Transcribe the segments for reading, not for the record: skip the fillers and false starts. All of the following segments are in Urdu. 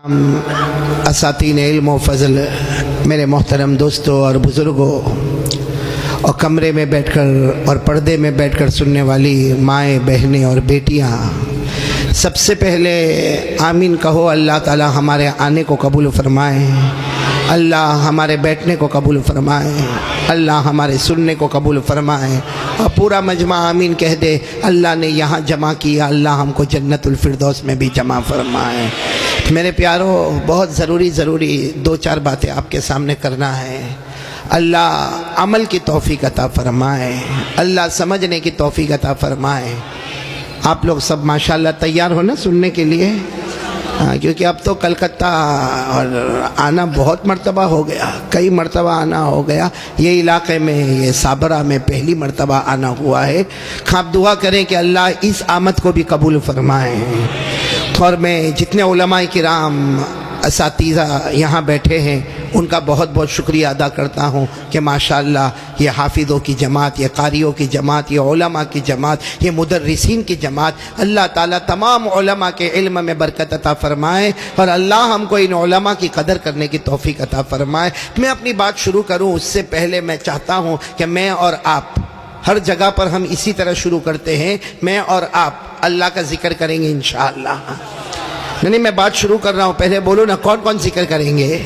اساتین علم و فضل، میرے محترم دوستوں اور بزرگوں، اور کمرے میں بیٹھ کر اور پردے میں بیٹھ کر سننے والی مائیں، بہنیں اور بیٹیاں، سب سے پہلے آمین کہو۔ اللہ تعالی ہمارے آنے کو قبول فرمائے، اللہ ہمارے بیٹھنے کو قبول فرمائے، اللہ ہمارے سننے کو قبول فرمائے، اور پورا مجمع آمین کہہ دے۔ اللہ نے یہاں جمع کیا، اللہ ہم کو جنت الفردوس میں بھی جمع فرمائے۔ میرے پیارو، بہت ضروری دو چار باتیں آپ کے سامنے کرنا ہے۔ اللہ عمل کی توفیق عطا فرمائے، اللہ سمجھنے کی توفیق عطا فرمائے۔ آپ لوگ سب ماشاءاللہ تیار ہو نا سننے کے لیے؟ کیونکہ اب تو کلکتہ اور آنا بہت مرتبہ ہو گیا، کئی مرتبہ آنا ہو گیا۔ یہ علاقے میں، یہ صابرہ میں پہلی مرتبہ آنا ہوا ہے۔ آپ دعا کریں کہ اللہ اس آمد کو بھی قبول فرمائے۔ اور میں جتنے علماء کرام، اساتذہ یہاں بیٹھے ہیں، ان کا بہت بہت شکریہ ادا کرتا ہوں کہ ماشاءاللہ یہ حافظوں کی جماعت، یہ قاریوں کی جماعت، یہ علماء کی جماعت، یہ مدرسین کی جماعت، اللہ تعالیٰ تمام علماء کے علم میں برکت عطا فرمائے، اور اللہ ہم کو ان علماء کی قدر کرنے کی توفیق عطا فرمائے۔ میں اپنی بات شروع کروں اس سے پہلے میں چاہتا ہوں کہ میں اور آپ، ہر جگہ پر ہم اسی طرح شروع کرتے ہیں، میں اور آپ اللہ کا ذکر کریں گے انشاءاللہ۔ نہیں، میں بات شروع کر رہا ہوں، پہلے بولو نا کون کون ذکر کریں گے؟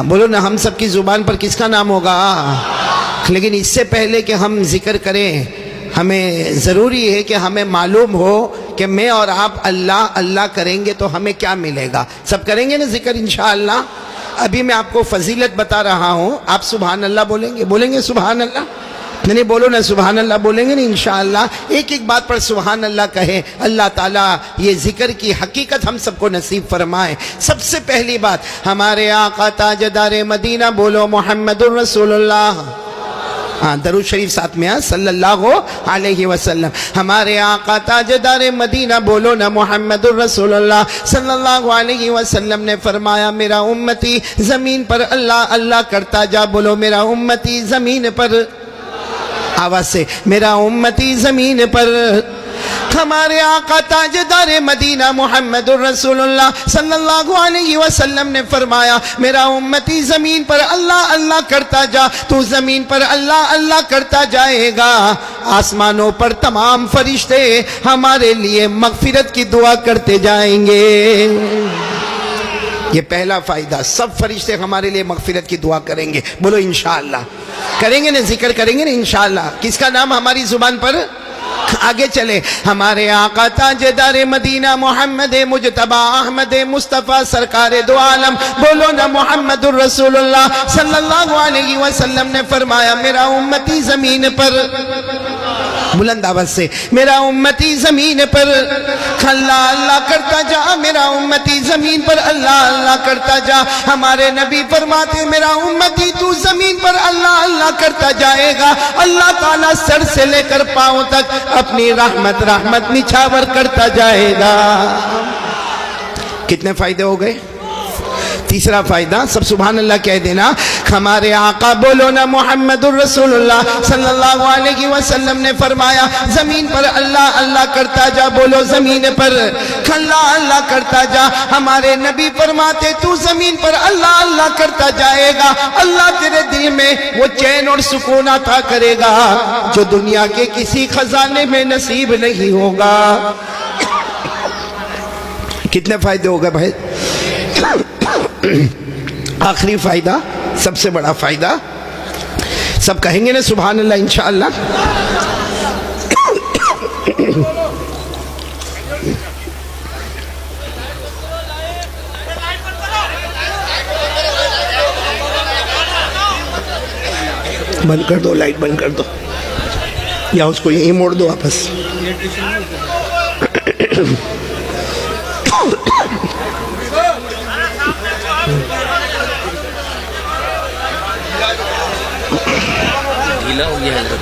بولو نا، ہم سب کی زبان پر کس کا نام ہوگا؟ لیکن اس سے پہلے کہ ہم ذکر کریں، ہمیں ضروری ہے کہ ہمیں معلوم ہو کہ میں اور آپ اللہ اللہ کریں گے تو ہمیں کیا ملے گا۔ سب کریں گے نا ذکر انشاءاللہ؟ ابھی میں آپ کو فضیلت بتا رہا ہوں، آپ سبحان اللہ بولیں گے سبحان اللہ؟ نہیں، بولو نا سبحان اللہ، بولیں گے نا انشاءاللہ؟ ایک ایک بات پر سبحان اللہ کہیں۔ اللہ تعالیٰ یہ ذکر کی حقیقت ہم سب کو نصیب فرمائے۔ سب سے پہلی بات، ہمارے آقا تاجدار مدینہ، بولو محمد الرسول اللہ۔ درود شریف ساتھ میں، صلی اللہ علیہ وسلم۔ ہمارے آقا تاجدار مدینہ، بولو نا محمد الرسول اللہ صلی اللہ علیہ وسلم نے فرمایا، میرا امتی زمین پر اللہ اللہ کرتا جا۔ بولو میرا امتی زمین پر، آواز سے، میرا امتی زمین پر۔ ہمارے آقا تاجدار مدینہ محمد الرسول اللہ صلی اللہ علیہ وسلم نے فرمایا، میرا امتی زمین پر اللہ اللہ کرتا جا، تو زمین پر اللہ اللہ کرتا جائے گا، آسمانوں پر تمام فرشتے ہمارے لیے مغفرت کی دعا کرتے جائیں گے۔ یہ پہلا فائدہ، سب فرشتے ہمارے لیے مغفرت کی دعا کریں گے۔ بولو انشاءاللہ کریں گے نا، ذکر کریں گے نا انشاءاللہ؟ کس کا نام ہماری زبان پر؟ آگے چلے، ہمارے آقا تاجدار مدینہ محمد مجتبی احمد مصطفیٰ سرکار دو عالم، بولو نا محمد الرسول اللہ صلی اللہ علیہ وسلم نے فرمایا، میرا امتی زمین پر، بلند آواز سے، میرا امتی زمین پر اللہ اللہ کرتا جا، میرا امتی زمین پر اللہ اللہ کرتا جا۔ ہمارے نبی فرماتے، میرا امتی تو زمین پر اللہ اللہ کرتا جائے گا، اللہ تعالیٰ سر سے لے کر پاؤں تک اپنی رحمت نچھاور کرتا جائے گا۔ کتنے فائدے ہو گئے؟ تیسرا فائدہ، سب سبحان اللہ کہہ دینا۔ ہمارے آقا، بولو نا محمد الرسول اللہ صلی اللہ علیہ وسلم نے فرمایا، زمین پر اللہ اللہ کرتا جا۔ بولو زمین پر اللہ اللہ کرتا جا۔ ہمارے نبی فرماتے، تو زمین پر اللہ اللہ کرتا جائے گا، اللہ تیرے دل میں وہ چین اور سکون عطا کرے گا جو دنیا کے کسی خزانے میں نصیب نہیں ہوگا۔ کتنے فائدے ہو گئے بھائی؟ آخری فائدہ، سب سے بڑا فائدہ، سب کہیں گے نا سبحان اللہ انشاءاللہ؟ بند کر دو، لائٹ بند کر دو، یا اس کو یہیں موڑ دو واپس۔ ہو گیا حضرت۔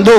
2,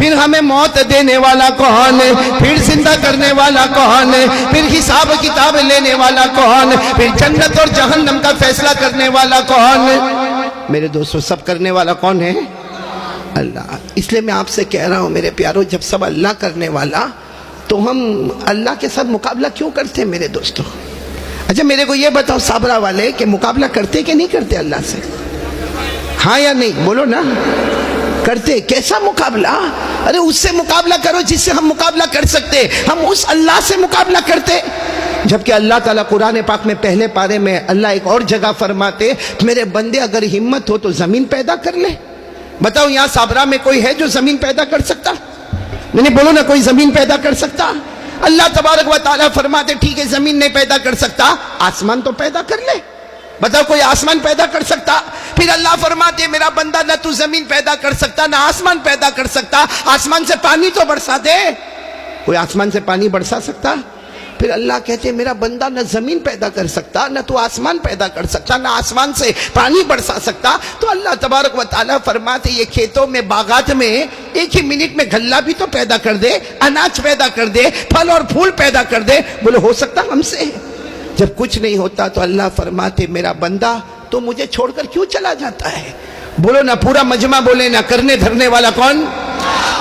پھر ہمیں موت دینے والا کون ہے؟ پھر زندہ کرنے والا کون ہے؟ پھر حساب کتاب لینے والا کون ہے؟ پھر جنت اور جہنم کا فیصلہ کرنے والا کون ہے؟ میرے دوستو سب کرنے والا کون ہے؟ اللہ۔ اس لیے میں آپ سے کہہ رہا ہوں میرے پیارو، جب سب اللہ کرنے والا تو ہم اللہ کے ساتھ مقابلہ کیوں کرتے ہیں میرے دوستو؟ اچھا میرے کو یہ بتاؤ صابرہ والے کہ مقابلہ کرتے کہ نہیں کرتے اللہ سے؟ ہاں یا نہیں بولو نا، کرتے۔ کیسا مقابلہ؟ ارے اس سے مقابلہ کرو جس سے ہم مقابلہ کر سکتے، ہم اس اللہ سے مقابلہ کرتے۔ جبکہ اللہ تعالیٰ قرآن پاک میں پہلے پارے میں اللہ ایک اور جگہ فرماتے، میرے بندے اگر ہمت ہو تو زمین پیدا کر لے۔ بتاؤ یہاں صابرہ میں کوئی ہے جو زمین پیدا کر سکتا؟ نہیں بولو نا، کوئی زمین پیدا کر سکتا؟ اللہ تبارک و تعالیٰ فرماتے ٹھیک ہے زمین نہیں پیدا کر سکتا، آسمان تو پیدا کر لے۔ بتاؤ کوئی آسمان پیدا کر سکتا؟ پھر اللہ فرماتے میرا بندہ نہ تو زمین پیدا کر سکتا نہ آسمان پیدا کر سکتا، آسمان سے پانی تو برسا دے۔ کوئی آسمان سے پانی برسا سکتا؟ پھر اللہ کہتے میرا بندہ نہ زمین پیدا کر سکتا نہ تو آسمان پیدا کر سکتا نہ آسمان سے پانی برسا سکتا، تو اللہ تبارک و تعالیٰ فرماتے یہ کھیتوں میں باغات میں ایک ہی منٹ میں غلہ بھی تو پیدا کر دے، اناج پیدا کر دے، پھل اور پھول پیدا کر دے۔ بولے ہو سکتا ہم سے؟ جب کچھ نہیں ہوتا تو اللہ فرماتے میرا بندہ تو مجھے چھوڑ کر کیوں چلا جاتا ہے؟ بولو نا پورا مجمع بولے نا، کرنے دھرنے والا کون؟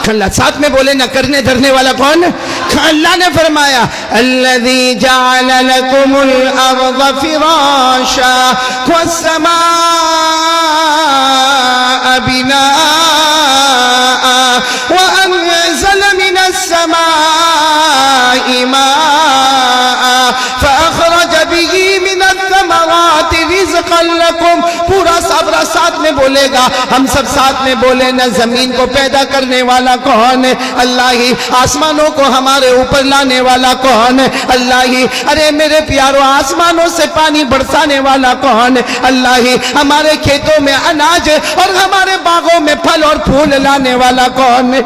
اللہ۔ ساتھ میں بولے نا، کرنے دھرنے والا کون؟ اللہ نے فرمایا الذی جعل لکم الارض فراشا والسماء بناء وانزل من السماء ماء فاخرج به من الثمرات رزقا لکم۔ پورا صابرہ ساتھ میں بولے گا، ہم سب ساتھ میں بولے نا، زمین کو پیدا کرنے والا کون ہے؟ اللہ ہی۔ آسمانوں کو ہمارے اوپر لانے والا کون ہے؟ اللہ ہی۔ ارے میرے پیارو آسمانوں سے پانی برسانے والا کون ہے؟ اللہ ہی۔ ہمارے کھیتوں میں اناج اور ہمارے باغوں میں پھل اور پھول لانے والا کون ہے؟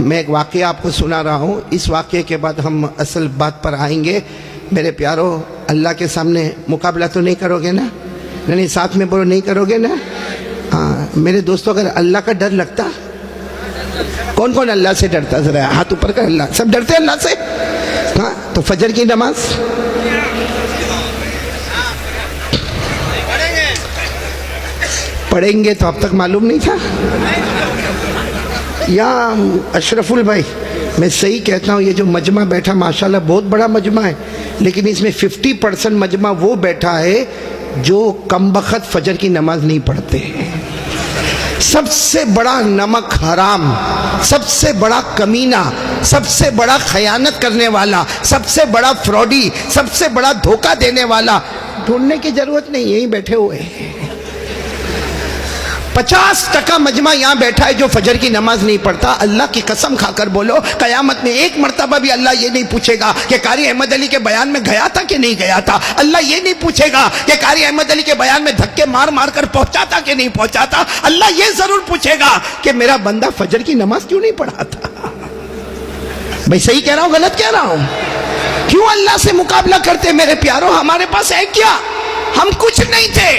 میں ایک واقعہ آپ کو سنا رہا ہوں، اس واقعے کے بعد ہم اصل بات پر آئیں گے۔ میرے پیارو اللہ کے سامنے مقابلہ تو نہیں کرو گے نا؟ نہیں ساتھ میں بولو نہیں کرو گے نا؟ ہاں میرے دوستو اگر اللہ کا ڈر لگتا، کون کون اللہ سے ڈرتا؟ ذرا ہاتھ اوپر کر۔ اللہ سب ڈرتے اللہ سے؟ ہاں تو فجر کی نماز پڑھیں گے تو اب تک معلوم نہیں تھا؟ یا اشرف البھائی میں صحیح کہتا ہوں، یہ جو مجمع بیٹھا ماشاءاللہ بہت بڑا مجمع ہے، لیکن اس میں 50% مجمع وہ بیٹھا ہے جو کم بخت فجر کی نماز نہیں پڑھتے۔ سب سے بڑا نمک حرام، سب سے بڑا کمینہ، سب سے بڑا خیانت کرنے والا، سب سے بڑا فراڈی، سب سے بڑا دھوکہ دینے والا ڈھونڈنے کی ضرورت نہیں، یہیں بیٹھے ہوئے ہیں۔ 50% مجمع یہاں بیٹھا ہے جو فجر کی نماز نہیں پڑھتا۔ اللہ کی قسم کھا کر بولو قیامت میں ایک مرتبہ بھی اللہ یہ نہیں پوچھے گا کہ قاری احمد علی کے بیان میں گیا تھا کہ نہیں گیا تھا۔ اللہ یہ نہیں پوچھے گا کہ قاری احمد علی کے بیان میں دھکے مار مار کر پہنچا تھا کہ نہیں پہنچا تھا۔ اللہ یہ ضرور پوچھے گا کہ میرا بندہ فجر کی نماز کیوں نہیں پڑھا تھا۔ بھئی صحیح کہہ رہا ہوں غلط کہہ رہا ہوں؟ کیوں اللہ سے مقابلہ کرتے میرے پیارو؟ ہمارے پاس ہے کیا؟ ہم کچھ نہیں تھے،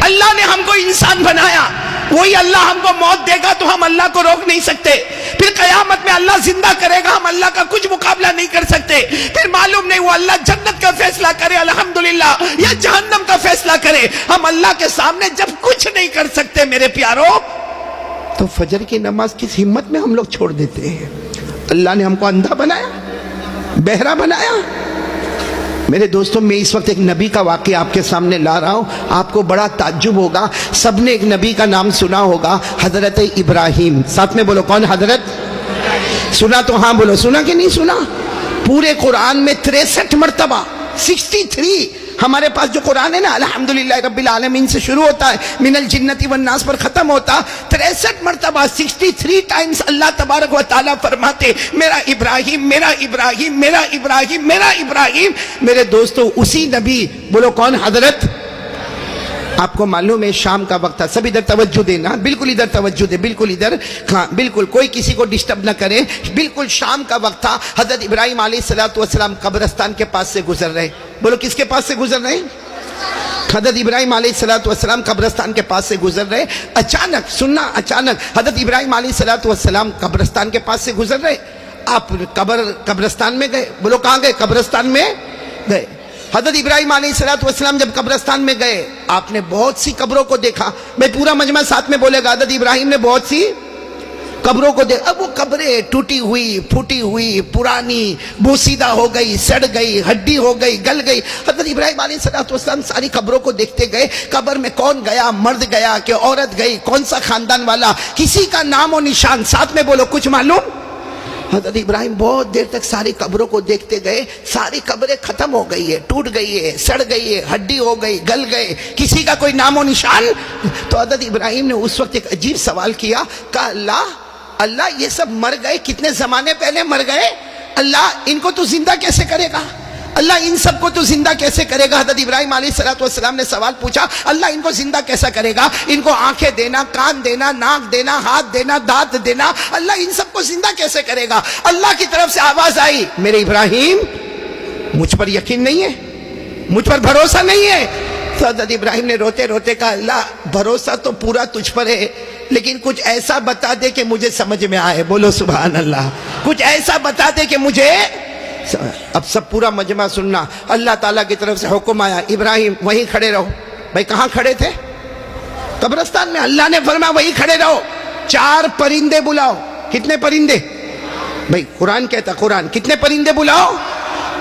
اللہ نے ہم کو انسان بنایا، وہی اللہ ہم کو موت دے گا تو ہم اللہ کو روک نہیں سکتے، پھر قیامت میں اللہ زندہ کرے گا، ہم اللہ کا کچھ مقابلہ نہیں کر سکتے، پھر معلوم نہیں وہ اللہ جنت کا فیصلہ کرے الحمدللہ یا جہنم کا فیصلہ کرے، ہم اللہ کے سامنے جب کچھ نہیں کر سکتے میرے پیارو تو فجر کی نماز کس ہمت میں ہم لوگ چھوڑ دیتے ہیں؟ اللہ نے ہم کو اندھا بنایا، بہرا بنایا۔ میرے دوستوں میں اس وقت ایک نبی کا واقعہ آپ کے سامنے لا رہا ہوں، آپ کو بڑا تعجب ہوگا، سب نے ایک نبی کا نام سنا ہوگا، حضرت ابراہیم۔ ساتھ میں بولو کون؟ حضرت سنا تو ہاں بولو، سنا کہ نہیں سنا؟ پورے قرآن میں 63 مرتبہ 63 ہمارے پاس جو قرآن ہے نا الحمدللہ رب العالمین سے شروع ہوتا ہے، من الجنتی والناس پر ختم ہوتا، 63 مرتبہ 63 ٹائمز اللہ تبارک و تعالیٰ فرماتے میرا ابراہیم میرا ابراہیم میرا ابراہیم میرا ابراہیم۔ میرے دوستو اسی نبی بولو کون؟ حضرت آپ کو معلوم ہے شام کا وقت تھا، سب ادھر توجہ دینا، بالکل ادھر توجہ دے، بالکل ادھر، ہاں بالکل کوئی کسی کو ڈسٹرب نہ کرے، بالکل شام کا وقت تھا۔ حضرت ابراہیم علیہ السلام قبرستان کے پاس سے گزر رہے، بولو کس کے پاس سے گزر رہے؟ حضرت ابراہیم علیہ السلام قبرستان کے پاس سے گزر رہے، اچانک سننا، اچانک حضرت ابراہیم علیہ السلام قبرستان کے پاس سے گزر رہے، آپ قبرستان میں گئے، بولو کہاں گئے؟ قبرستان میں گئے۔ حضرت ابراہیم علیہ السلام جب قبرستان میں گئے، آپ نے بہت سی قبروں کو دیکھا، میں پورا مجمع ساتھ میں بولے گا، حضرت ابراہیم نے بہت سی قبروں کو دیکھا۔ اب وہ قبریں ٹوٹی ہوئی، پھوٹی ہوئی، پرانی، بوسیدہ ہو گئی، سڑ گئی، ہڈی ہو گئی، گل گئی۔ حضرت ابراہیم علیہ السلام ساری قبروں کو دیکھتے گئے، قبر میں کون گیا، مرد گیا کہ عورت گئی، کون سا خاندان والا، کسی کا نام و نشان، ساتھ میں بولو کچھ معلوم۔ حضرت ابراہیم بہت دیر تک ساری قبروں کو دیکھتے گئے، ساری قبریں ختم ہو گئی ہے، ٹوٹ گئی ہے، سڑ گئی ہے، ہڈی ہو گئی، گل گئے، کسی کا کوئی نام و نشان۔ تو حضرت ابراہیم نے اس وقت ایک عجیب سوال کیا، کہا اللہ یہ سب مر گئے، کتنے زمانے پہلے مر گئے، اللہ ان کو تو زندہ کیسے کرے گا، اللہ ان سب کو تو زندہ کیسے کرے گا۔ حضرت ابراہیم علیہ السلام نے سوال پوچھا، اللہ ان کو زندہ کیسا کرے گا، ان کو آنکھیں دینا، کان دینا، ناک دینا، ہاتھ دینا، دانت دینا، اللہ ان سب کو زندہ کیسے کرے گا۔ اللہ کی طرف سے آواز آئی، میرے ابراہیم مجھ پر یقین نہیں ہے، مجھ پر بھروسہ نہیں ہے۔ تو حضرت ابراہیم نے روتے روتے کہا، اللہ بھروسہ تو پورا تجھ پر ہے، لیکن کچھ ایسا بتا دے کہ مجھے سمجھ میں آئے، بولو سبحان اللہ، کچھ ایسا بتا دے کہ مجھے۔ اب سب پورا مجمع سننا، اللہ تعالیٰ کی طرف سے حکم آیا، ابراہیم وہیں کھڑے رہو۔ بھائی کہاں کھڑے تھے؟ قبرستان میں۔ اللہ نے فرمایا وہیں کھڑے رہو، 4 پرندے بلاؤ۔ کتنے پرندے؟ بھائی قرآن کہتا، قرآن کتنے پرندے بلاؤ؟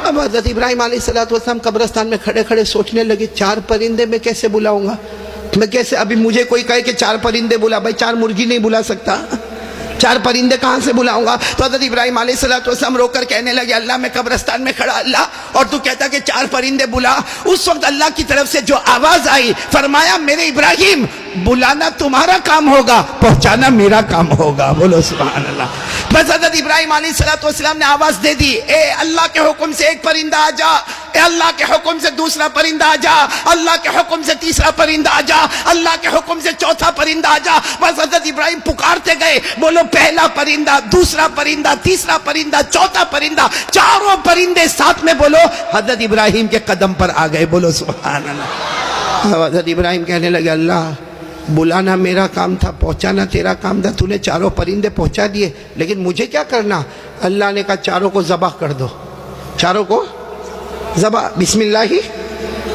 اب حضرت ابراہیم علیہ السلام قبرستان میں کھڑے کھڑے سوچنے لگے، 4 پرندے میں کیسے بلاؤں گا، میں کیسے، ابھی مجھے کوئی کہے کہ 4 پرندے بلا، بھائی 4 مرغی نہیں بلا سکتا، 4 پرندے کہاں سے بلاؤں گا۔ تو حضرت ابراہیم علیہ السلام رو کر کہنے لگے، اللہ میں قبرستان میں کھڑا اللہ، اور تو کہتا کہ 4 پرندے بلا۔ اس وقت اللہ کی طرف سے جو آواز آئی، فرمایا میرے ابراہیم بلانا تمہارا کام ہوگا، پہنچانا میرا کام ہوگا، بولو سبحان اللہ۔ بس حضرت ابراہیم علیہ السلام نے آواز دے دی، اے اللہ کے حکم سے 1 پرندہ آ جا، اے اللہ کے حکم سے 2 پرندہ آ جا، اللہ کے حکم سے 3 پرندہ آ جا، اللہ کے حکم سے 4 پرندہ آ جا۔ بس حضرت ابراہیم پکارتے گئے، بولو پہلا پرندہ، 2 پرندہ، 3 پرندہ، 4 پرندہ، 4 پرندے ساتھ میں بولو حضرت ابراہیم کے قدم پر آ گئے، بولو سبحان اللہ۔ حضرت ابراہیم کہنے لگے، اللہ بلانا میرا کام تھا، پہنچانا تیرا کام تھا، تو نے 4 پرندے پہنچا دیے، لیکن مجھے کیا کرنا؟ اللہ نے کہا 4 کو ذبح کر دو، 4 کو ذبح، بسم اللہ ہی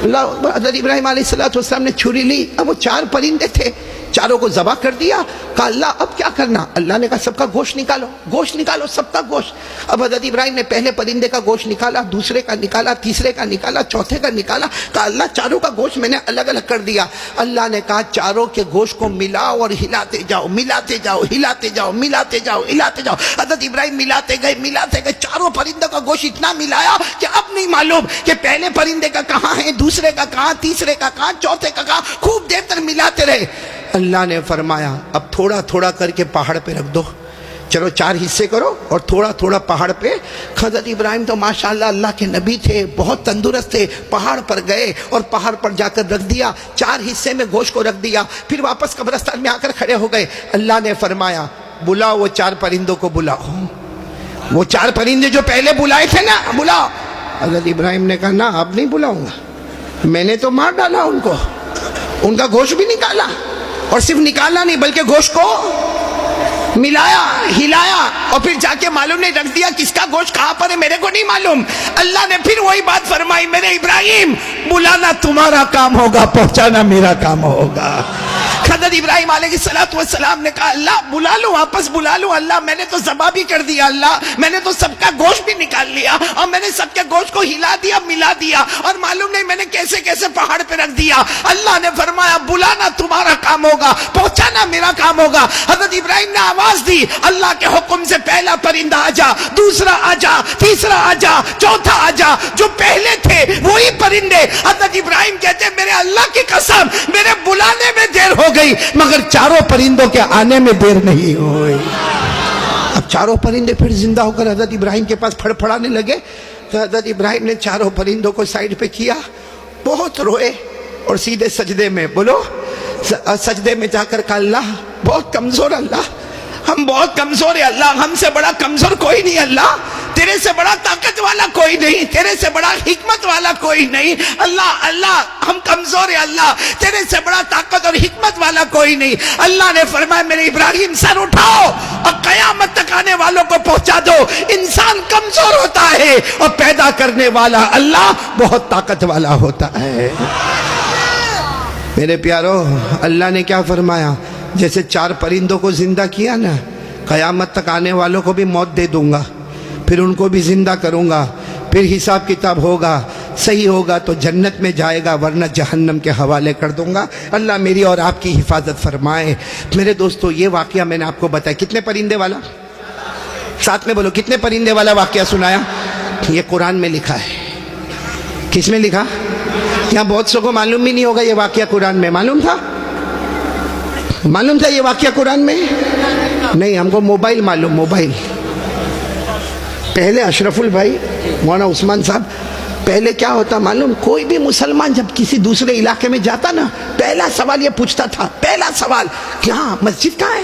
اللہ۔ حضرت ابراہیم علیہ السلام نے چھری لی، اب وہ 4 پرندے تھے، 4 کو ذبح کر دیا۔ کہا اللہ اب کیا کرنا؟ اللہ نے کہا سب کا گوشت نکالو، گوشت نکالو، سب کا گوشت۔ اب حضرت ابراہیم نے پہلے پرندے کا گوشت نکالا، دوسرے کا نکالا، تیسرے کا نکالا، چوتھے کا نکالا۔ کہا اللہ 4 کا گوشت میں نے الگ الگ کر دیا۔ اللہ نے کہا 4 کے گوشت کو ملاؤ اور ہلاتے جاؤ، ملاتے جاؤ، ہلاتے جاؤ، ملاتے جاؤ، ہلاتے جاؤ۔ حضرت ابراہیم ملاتے گئے، ملاتے گئے، 4 پرندوں کا گوشت اتنا ملایا کہ اب نہیں معلوم کہ پہلے پرندے کا کہاں ہے، دوسرے کا کہاں، تیسرے کا کہاں، چوتھے کا کہاں۔ خوب دیر تک ملاتے رہے۔ اللہ نے فرمایا اب تھوڑا تھوڑا کر کے پہاڑ پہ رکھ دو، چلو 4 حصے کرو اور تھوڑا تھوڑا پہاڑ پہ۔ حضرت ابراہیم تو ماشاءاللہ اللہ کے نبی تھے، بہت تندرست تھے، پہاڑ پر گئے اور پہاڑ پر جا کر رکھ دیا، 4 حصے میں گوشت کو رکھ دیا، پھر واپس قبرستان میں آ کر کھڑے ہو گئے۔ اللہ نے فرمایا بلاؤ وہ 4 پرندوں کو، بلاؤ وہ 4 پرندے جو پہلے بلائے تھے نا، بلاؤ۔ حضرت ابراہیم نے کہا نا اب نہیں بلاؤں گا، میں نے تو مار ڈالا ان کو، ان کا گوشت بھی نکالا، اور صرف نکالنا نہیں بلکہ گوشت کو ملایا، ہلایا، اور پھر جا کے معلوم نہیں رکھ دیا کس کا گوشت کہاں پر ہے میرے کو نہیں معلوم۔ اللہ نے پھر وہی بات فرمائی، میرے ابراہیم بلانا تمہارا کام ہوگا، پہنچانا میرا کام ہوگا۔ حضرت ابراہیم علیہ السلام نے کہا اللہ بلا لو، واپس بلا لو، اللہ میں نے تو ذبح بھی کر دیا، اللہ میں نے تو سب کا گوشت بھی نکال لیا، اور میں نے سب کے گوشت کو ہلا دیا، ملا دیا، اور معلوم نہیں میں نے کیسے کیسے پہاڑ پہ رکھ دیا۔ اللہ نے فرمایا بلانا تمہارا کام ہوگا، پہنچانا میرا کام ہوگا۔ حضرت ابراہیم نے آواز دی، اللہ کے حکم سے پہلا پرندہ آ جا، دوسرا آ جا، تیسرا آ جا، چوتھا آ جا، جو پہلے تھے وہی پرندے۔ حضرت ابراہیم کہتے ہیں میرے اللہ کی قسم میرے بلانے میں دیر ہو گئی مگر 4 پرندوں کے آنے میں دیر نہیں ہوئی۔ اب 4 پرندے پھر زندہ ہو کر حضرت ابراہیم کے پاس پھڑ پھڑانے لگے، تو حضرت ابراہیم نے 4 پرندوں کو سائیڈ پہ کیا، بہت روئے اور سیدھے سجدے میں، بولو سجدے میں جا کر کہا اللہ بہت کمزور، اللہ ہم بہت کمزور ہیں، اللہ ہم سے بڑا کمزور کوئی نہیں، اللہ تیرے سے بڑا طاقت والا کوئی نہیں، تیرے سے بڑا حکمت والا کوئی نہیں۔ اللہ اللہ ہم کمزور ہیں، اللہ تیرے سے بڑا طاقت اور حکمت والا کوئی نہیں۔ اللہ نے فرمایا میرے ابراہیم سر اٹھاؤ اور قیامت تک آنے والوں کو پہنچا دو۔ انسان کمزور ہوتا ہے اور پیدا کرنے والا اللہ بہت طاقت والا ہوتا ہے۔ میرے پیارو، اللہ نے کیا فرمایا؟ جیسے 4 پرندوں کو زندہ کیا نا، قیامت تک آنے والوں کو بھی موت دے دوں گا، پھر ان کو بھی زندہ کروں گا، پھر حساب کتاب ہوگا، صحیح ہوگا تو جنت میں جائے گا ورنہ جہنم کے حوالے کر دوں گا۔ اللہ میری اور آپ کی حفاظت فرمائے۔ میرے دوستو، یہ واقعہ میں نے آپ کو بتایا، کتنے پرندے والا؟ ساتھ میں بولو، کتنے پرندے والا واقعہ سنایا؟ یہ قرآن میں لکھا ہے۔ کس میں لکھا؟ یہاں بہت سو کو معلوم بھی نہیں ہوگا یہ واقعہ قرآن میں۔ معلوم تھا؟ معلوم تھا یہ واقعہ قرآن میں؟ نہیں، ہم کو موبائل معلوم، موبائل۔ پہلے اشرف البھائی مولانا عثمان صاحب، پہلے کیا ہوتا معلوم؟ کوئی بھی مسلمان جب کسی دوسرے علاقے میں جاتا نا، پہلا سوال یہ پوچھتا تھا، پہلا سوال کہ ہاں مسجد کہاں ہے؟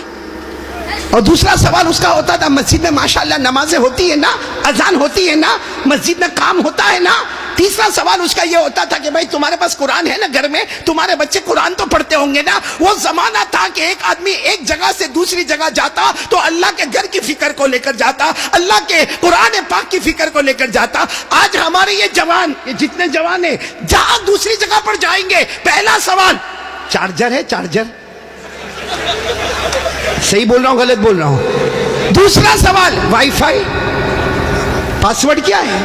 اور دوسرا سوال اس کا ہوتا تھا مسجد میں ماشاءاللہ نمازیں ہوتی ہے نا، اذان ہوتی ہے نا، مسجد میں کام ہوتا ہے نا۔ تیسرا سوال اس کا یہ ہوتا تھا کہ بھائی تمہارے پاس قرآن ہے نا گھر میں، تمہارے بچے قرآن تو پڑھتے ہوں گے نا۔ وہ زمانہ تھا کہ ایک آدمی ایک جگہ سے دوسری جگہ جاتا تو اللہ کے گھر کی فکر کو لے کر جاتا، اللہ کے قرآن پاک کی فکر کو لے کر جاتا۔ آج ہمارے یہ جوان، یہ جتنے جوان ہیں، جہاں دوسری جگہ پر جائیں گے پہلا سوال چارجر ہے؟ چارجر صحیح بول رہا ہوں غلط بول رہا ہوں؟ دوسرا سوال وائی فائی، پاسورڈ کیا ہے؟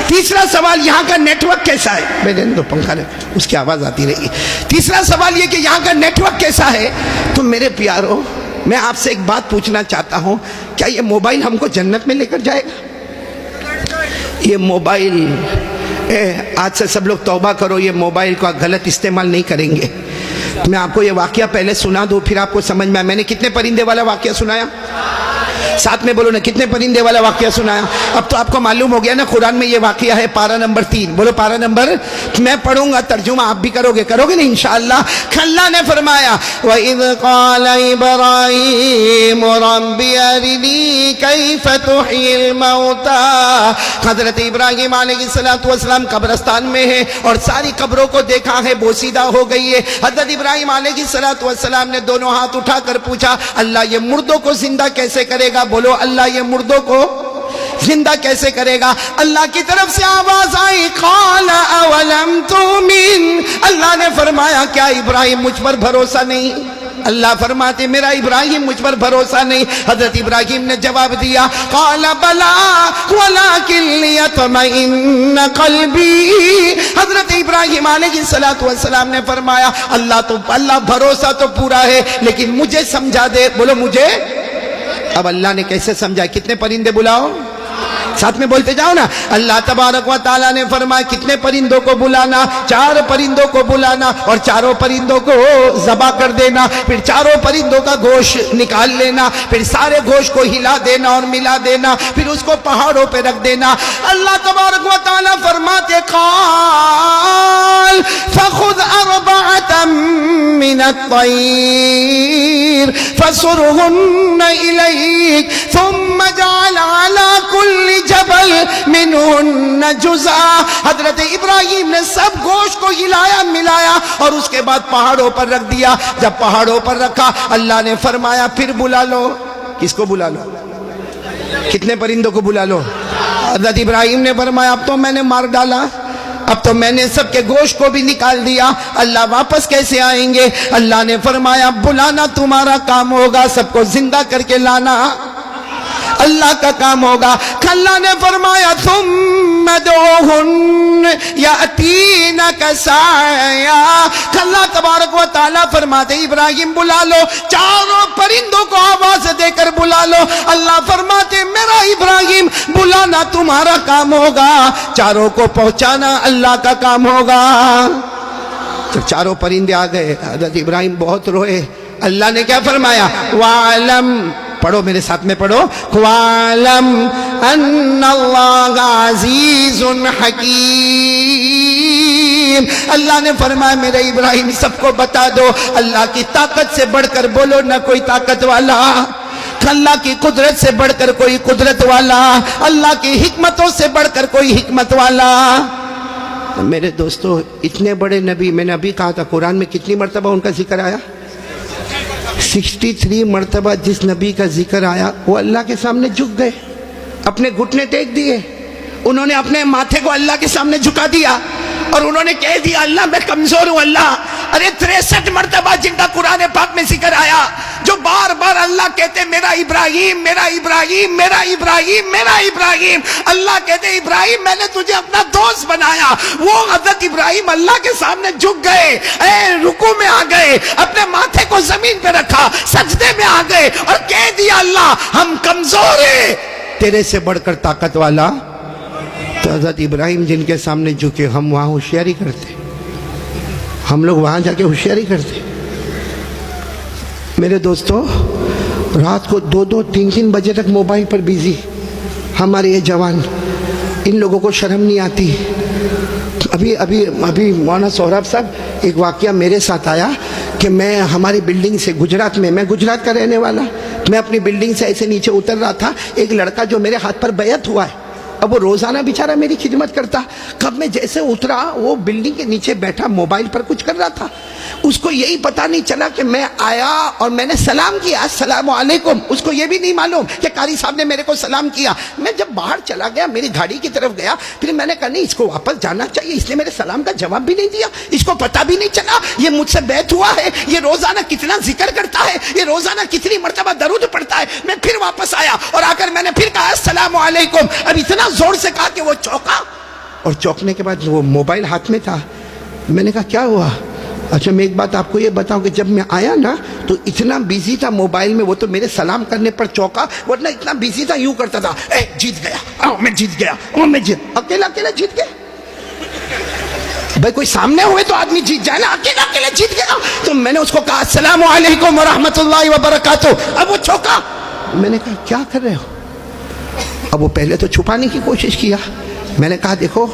تیسرا سوال یہاں کا نیٹ ورک کیسا ہے؟ میں نے تو پنکھا نہیں، اس کی آواز آتی رہی۔ تیسرا سوال یہ کہ یہاں کا نیٹ ورک کیسا ہے؟ تو میرے پیارو، میں آپ سے ایک بات پوچھنا چاہتا ہوں، کیا یہ موبائل ہم کو جنت میں لے کر جائے گا؟ یہ موبائل، آج سے سب لوگ توبہ کرو، یہ موبائل کا غلط استعمال نہیں کریں گے۔ میں آپ کو یہ واقعہ پہلے سنا دوں پھر آپ کو سمجھ میں آیا۔ میں نے کتنے پرندے والا واقعہ سنایا؟ ساتھ میں بولو نا، کتنے پرندے والا واقعہ سنایا؟ اب تو آپ کو معلوم ہو گیا نا قرآن میں یہ واقعہ ہے، پارہ نمبر 3۔ بولو پارہ نمبر، میں پڑھوں گا ترجمہ آپ بھی کرو گے نا انشاءاللہ۔ اللہ نے فرمایا وَإِذْ قَالَ إِبْرَاهِيمُ رَبِّ أَرِنِي كَيْفَ تُحْيِي الْمَوْتَى۔ حضرت ابراہیم علیہ السلام قبرستان میں ہے اور ساری قبروں کو دیکھا ہے بوسیدہ ہو گئی ہے۔ حضرت ابراہیم علیہ السلام نے دونوں ہاتھ اٹھا کر پوچھا اللہ یہ مردوں کو زندہ کیسے کرے گا؟ بولو اللہ یہ مردوں کو زندہ کیسے کرے گا؟ اللہ کی طرف سے آواز آئی قال اولم تؤمن۔ اللہ نے فرمایا کیا ابراہیم مجھ پر بھروسہ نہیں؟ اللہ فرماتے میرا ابراہیم مجھ پر بھروسہ نہیں۔ حضرت ابراہیم نے جواب دیا قال بلا ولکن لیطمئن قلبی۔ حضرت ابراہیم علیہ السلام نے فرمایا اللہ بھروسہ تو پورا ہے لیکن مجھے سمجھا دے۔ بولو مجھے۔ اب اللہ نے کیسے سمجھا؟ کتنے پرندے بلاؤ؟ ساتھ میں بولتے جاؤ نا۔ اللہ تبارک و تعالیٰ نے فرمایا کتنے پرندوں کو بلانا؟ 4 پرندوں کو بلانا اور 4 پرندوں کو ذبح کر دینا، پھر 4 پرندوں کا گوشت نکال لینا، پھر سارے گوشت کو ہلا دینا اور ملا دینا، پھر اس کو پہاڑوں پہ رکھ دینا۔ اللہ تبارک و تعالیٰ فرماتے قال فخذ 4 من الطير فصرهن إليك ثم جعل على كل جبل منهن جزءا۔ حضرت ابراہیم نے سب گوشت کو ہلایا ملایا اور اس کے بعد پہاڑوں پر رکھ دیا۔ جب پہاڑوں پر رکھا اللہ نے فرمایا پھر بلا لو۔ کس کو بلا لو؟ کتنے پرندوں کو بلا لو؟ حضرت ابراہیم نے فرمایا اب تو میں نے مار ڈالا، اب تو میں نے سب کے گوشت کو بھی نکال دیا، اللہ واپس کیسے آئیں گے؟ اللہ نے فرمایا بلانا تمہارا کام ہوگا، سب کو زندہ کر کے لانا اللہ کا کام ہوگا۔ اللہ نے فرمایا ثم ادعوهن یأتینک سعیا۔ اللہ تبارک و تعالیٰ فرماتے ابراہیم بلا لو، 4 پرندوں کو آواز دے کر بلا لو۔ اللہ فرماتے میرا ابراہیم بلانا تمہارا کام ہوگا، 4 کو پہنچانا اللہ کا کام ہوگا۔ جب 4 پرندے آ گئے حضرت ابراہیم بہت روئے۔ اللہ نے کیا فرمایا؟ وَعَلَمْ، پڑھو میرے ساتھ میں پڑھو، وَعَلَمْ أَنَّ اللَّهَ عَزِيزٌ حَكِيمٌ۔ اللہ نے فرمایا میرے ابراہیم سب کو بتا دو اللہ کی طاقت سے بڑھ کر بولو نہ کوئی طاقت والا۔ اللہ کی قدرت سے بڑھ کر کوئی قدرت والا، اللہ کی حکمتوں سے بڑھ کر کوئی حکمت والا۔ میرے دوستو، اتنے بڑے نبی، میں نے ابھی کہا تھا قرآن میں کتنی مرتبہ ان کا ذکر آیا؟ 63 مرتبہ جس نبی کا ذکر آیا وہ اللہ کے سامنے جھک گئے، اپنے گھٹنے ٹیک دیے، انہوں نے اپنے ماتھے کو اللہ کے سامنے جھکا دیا اور انہوں نے کہہ دیا اللہ میں کمزور ہوں اللہ۔ ارے 63 مرتبہ جن کا قرآن پاک میں ذکر آیا، جو بار بار اللہ کہتے میرا ابراہیم میرا ابراہیم میرا ابراہیم میرا ابراہیم، اللہ کہتے ابراہیم میں نے تجھے اپنا دوست بنایا، وہ حضرت ابراہیم اللہ کے سامنے جھک گئے، رکوع میں آ گئے، اپنے ماتھے کو زمین پہ رکھا، سجدے میں آ گئے اور کہہ دیا اللہ ہم کمزور ہیں، تیرے سے بڑھ کر طاقت والا۔ تو حضرت ابراہیم جن کے سامنے جھکے، ہم وہاں ہوشیاری کرتے، ہم لوگ وہاں جا کے ہوشیاری کرتے۔ میرے دوستو، رات کو 2-2 3-3 بجے تک موبائل پر بیزی ہمارے یہ جوان، ان لوگوں کو شرم نہیں آتی۔ ابھی مولانا سہراب صاحب ایک واقعہ میرے ساتھ آیا کہ میں ہماری بلڈنگ سے گجرات میں گجرات کا رہنے والا، میں اپنی بلڈنگ سے ایسے نیچے اتر رہا تھا، ایک لڑکا جو میرے ہاتھ پر بیعت ہوا ہے، اب وہ روزانہ بیچارہ میری خدمت کرتا، کب میں جیسے اترا وہ بلڈنگ کے نیچے بیٹھا موبائل پر کچھ کر رہا تھا، اس کو یہی پتا نہیں چلا کہ میں آیا اور میں نے سلام کیا السلام علیکم، اس کو یہ بھی نہیں معلوم کہ قاری صاحب نے میرے کو سلام کیا۔ میں جب باہر چلا گیا، میری گاڑی کی طرف گیا، پھر میں نے کہا نہیں اس کو واپس جانا چاہیے، اس نے میرے سلام کا جواب بھی نہیں دیا، اس کو پتا بھی نہیں چلا یہ مجھ سے بیعت ہوا ہے، یہ روزانہ کتنا ذکر کرتا ہے، یہ روزانہ کتنی مرتبہ درود پڑھتا ہے۔ میں پھر واپس آیا اور آ کر میں نے پھر کہا السلام علیکم، اب اتنا زور سے کہا کہ وہ چونکا، اور چونکنے کے بعد وہ موبائل ہاتھ میں تھا۔ میں نے کہا کیا ہوا؟ اچھا میں ایک بات آپ کو یہ بتاؤں کہ جب میں آیا نا تو اتنا بیزی تھا موبائل میں، وہ تو میرے سلام کرنے پر چوکا، ورنہ اتنا بیزی تھا یوں کرتا تھا جیت گیا، میں جیت گیا، میں اکیلا جیت گیا۔ بھائی کوئی سامنے ہوئے تو آدمی جیت جائے نا، اکیلا جیت گیا۔ تو میں نے اس کو کہا السلام علیکم ورحمۃ اللہ وبرکاتہ، اب وہ چوکا۔ میں نے کہا کیا کر رہے ہو؟ اب وہ پہلے تو چھپانے کی کوشش کیا، میں نے کہا دیکھو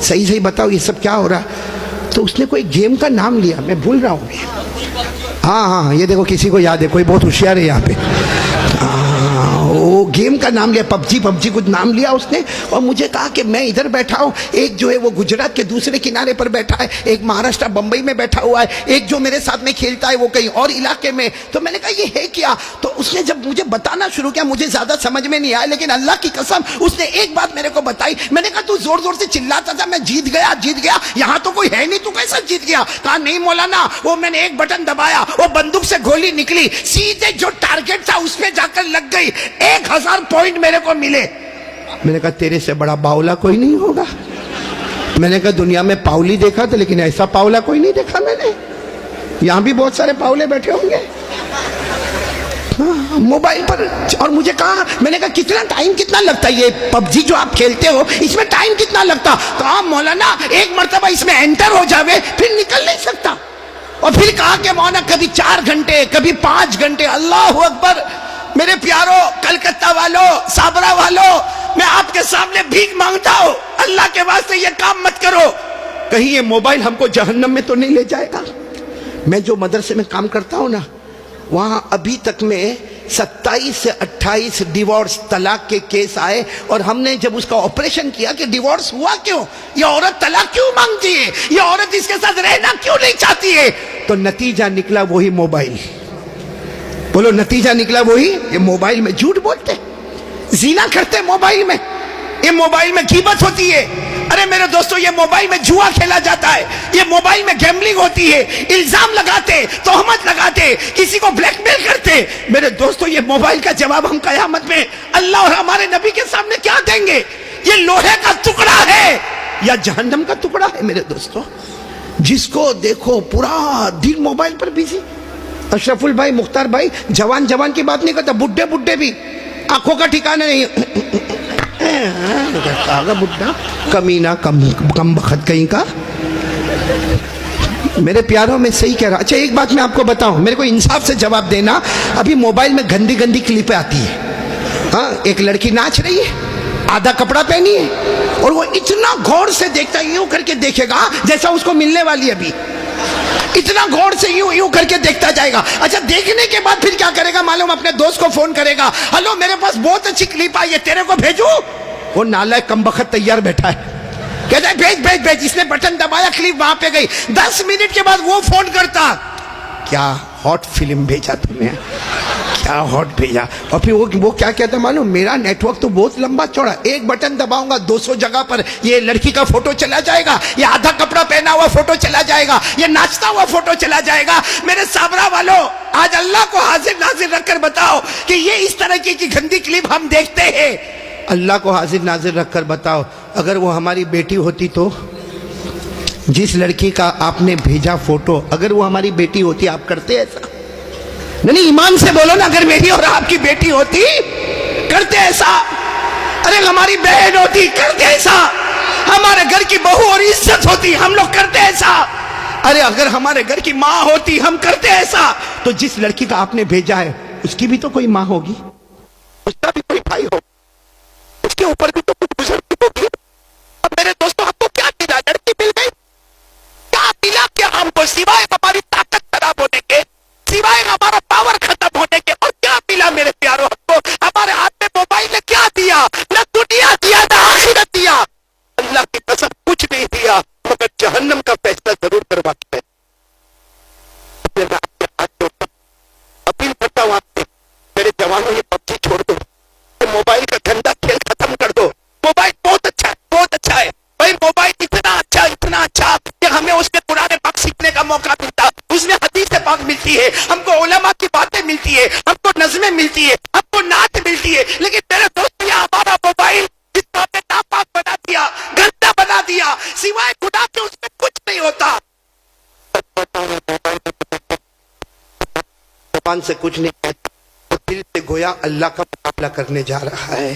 صحیح بتاؤ یہ سب کیا ہو رہا ہے؟ تو اس نے کوئی گیم کا نام لیا، میں بھول رہا ہوں، ہاں یہ دیکھو کسی کو یاد ہے، کوئی بہت ہوشیار ہے یہاں پہ، وہ گیم کا نام لیا، پب جی کچھ نام لیا اس نے، اور مجھے کہا کہ میں ادھر بیٹھا ہوں، ایک جو ہے وہ گجرات کے دوسرے کنارے پر بیٹھا ہے، ایک مہاراشٹر بمبئی میں بیٹھا ہوا ہے، ایک جو میرے ساتھ میں کھیلتا ہے وہ کہیں اور علاقے میں۔ تو میں نے کہا یہ ہے کیا؟ تو اس نے جب مجھے بتانا شروع کیا، مجھے زیادہ سمجھ میں نہیں آیا، لیکن اللہ کی قسم اس نے ایک بات میرے کو بتائی۔ میں نے کہا تو زور سے چلاتا تھا میں جیت گیا، یہاں تو کوئی ہے نہیں، تو کیسا جیت گیا؟ کہا نہیں مولانا، وہ میں نے ایک بٹن دبایا، وہ بندوق سے گولی نکلی، سیدھے جو ٹارگٹ تھا اس پہ جا کر لگ گئی، 1000 پوائنٹ میرے کو ملے۔ میں نے کہا تیرے سے بڑا باولا کوئی نہیں ہوگا۔ میں نے کہا دنیا میں پاولی دیکھا تھا لیکن ایسا پاولا کوئی نہیں دیکھا میں نے، یہاں بھی بہت سارے پاولے بیٹھے ہوں گے موبائل پر۔ اور مجھے کہا، میں نے کہا کتنا لگتا ہے یہ پب جی جو آپ کھیلتے ہو، اس میں ٹائم کتنا لگتا؟ کہا مولانا ایک مرتبہ اس میں انٹر ہو جاوے پھر نکل نہیں سکتا۔ اور پھر کہا کہ مولانا کبھی 4 گھنٹے کبھی 5 گھنٹے۔ اللہ اکبر۔ میرے پیارو کلکتہ والوں، سابرا والوں، میں آپ کے سامنے بھیک مانگتا ہوں، اللہ کے واسطے یہ کام مت کرو، کہیں یہ موبائل ہم کو جہنم میں تو نہیں لے جائے گا۔ میں جو مدرسے میں کام کرتا ہوں نا، وہاں ابھی تک میں 27 سے 28 ڈیورس طلاق کے کیس آئے، اور ہم نے جب اس کا آپریشن کیا کہ ڈیورس ہوا کیوں، یہ عورت طلاق کیوں مانگتی ہے، یہ عورت اس کے ساتھ رہنا کیوں نہیں چاہتی ہے، تو نتیجہ نکلا وہی موبائل۔ بولو نتیجہ نکلا وہی، یہ موبائل میں جھوٹ بولتے، زنا کرتے موبائل میں، یہ موبائل میں غیبت ہوتی ہے۔ ارے میرے دوستو یہ موبائل میں جوا کھیلا جاتا ہے، یہ موبائل میں گیملنگ ہوتی ہے، الزام لگاتے، تہمت لگاتے، کسی کو بلیک میل کرتے۔ میرے دوستو یہ موبائل کا جواب ہم قیامت میں اللہ اور ہمارے نبی کے سامنے کیا دیں گے؟ یہ لوہے کا ٹکڑا ہے یا جہنم کا ٹکڑا ہے؟ میرے دوستو جس کو دیکھو پورا دن موبائل پر بیزی۔ اشرف البھائی، مختار بھائی، جوان کی بات نہیں کرتا، بڈھے بھی آنکھوں کا ٹھکانا نہیں، بڈھا کمینہ کم بخت کہیں کا۔ میرے پیاروں میں صحیح کہہ رہا۔ اچھا ایک بات میں آپ کو بتاؤں، میرے کو انصاف سے جواب دینا، ابھی موبائل میں گندی کلپیں آتی ہے، ہاں ایک لڑکی ناچ رہی ہے، آدھا کپڑا پہنی ہے، اور وہ اتنا غور سے دیکھتا ہے، یوں کر کے دیکھے گا جیسا اس کو ملنے والی ابھی۔ اتنا غور سے یوں یوں کر کے دیکھتا جائے گا. اچھا دیکھنے کے بعد پھر کیا کرے گا معلوم؟ اپنے دوست کو فون کرے گا, ہلو میرے پاس بہت اچھی کلپ آئی ہے, تیرے کو بھیجوں؟ وہ نالائق کمبخت تیار بیٹھا ہے, کہتا ہے بھیج بھیج بھیج. اس نے بٹن دبایا, کلپ وہاں پہ گئی. 10 منٹ کے بعد وہ فون کرتا, کیا ہاٹ فلم بھیجا تم نے, کیا ہاٹ بھیجا. اور پھر وہ کیا کہتا معلوم, میرا نیٹ ورک تو بہت لمبا چوڑا, ایک بٹن دباؤں گا 200 جگہ پر یہ لڑکی کا فوٹو چلا جائے گا, یہ آدھا کپڑا پہنا ہوا فوٹو چلا جائے گا, یہ ناچتا ہوا فوٹو چلا جائے گا. میرے صابرہ والوں, آج اللہ کو حاضر ناظر رکھ کر بتاؤ کہ یہ اس طرح کی گندی کلپ ہم دیکھتے ہیں. اللہ کو حاضر ناظر رکھ کر بتاؤ, اگر وہ ہماری بیٹی ہوتی تو, جس لڑکی کا آپ نے بھیجا فوٹو اگر وہ ہماری بیٹی ہوتی, آپ کرتے ایسا؟ نہیں, ایمان سے بولو نا, اگر میری اور آپ کی بیٹی ہوتی کرتے ایسا؟ ارے ہماری بہن ہوتی کرتے ایسا؟ ہمارے گھر کی بہو اور عزت ہوتی ہم لوگ کرتے ایسا؟ ارے اگر ہمارے گھر کی ماں ہوتی ہم کرتے ایسا؟ تو جس لڑکی کا آپ نے بھیجا ہے اس کی بھی تو کوئی ماں ہوگی, اس کا بھی کوئی بھائی ہوگا, اس کے اوپر بھی تو کچھ گزرتی ہوگی. اب میرے دوستوں, ہم کو کیا ملا؟ لڑکی مل گئی, کیا ملا کیا ہم کو سوائے ہماری طاقت خراب ہونے کے, سوائے ہمارا پاور ختم ہونے کے؟ اور کیا ملا میرے پیاروں ہم کو؟ ہمارے ہاتھ میں موبائل نے کیا دیا؟ نہ دنیا دیا نہ آخرت دیا. اللہ کی قسم کچھ نہیں دیا, مگر جہنم کا فیصلہ ضرور کروا کے. اپیل کرتا ہوں آپ سے, میرے جوانوں یہ پب جی چھوڑ دو, موبائل کا گندا کھیل ختم کر دو. موبائل بہت اچھا ہے, بہت اچھا ہے بھائی, موبائل اتنا اچھا کہ ہمیں اس کے قرآن پاک سیکھنے کا موقع ملتا, اس میں حدیث پاک ملتی ہے, ہم کو علماء کی باتیں ملتی ہے, ہم کو نظمیں ملتی ہے, ہم کو نعت ملتی ہے. لیکن میرے دوست, یہ ہمارا موبائل جس کو ہم نے ناپاک بنا دیا, گندا بنا دیا, سوائے گناہ کے اس میں کچھ نہیں ہوتا. زبان سے کچھ نہیں کہتا, دل سے گویا اللہ کا مقابلہ کرنے جا رہا ہے.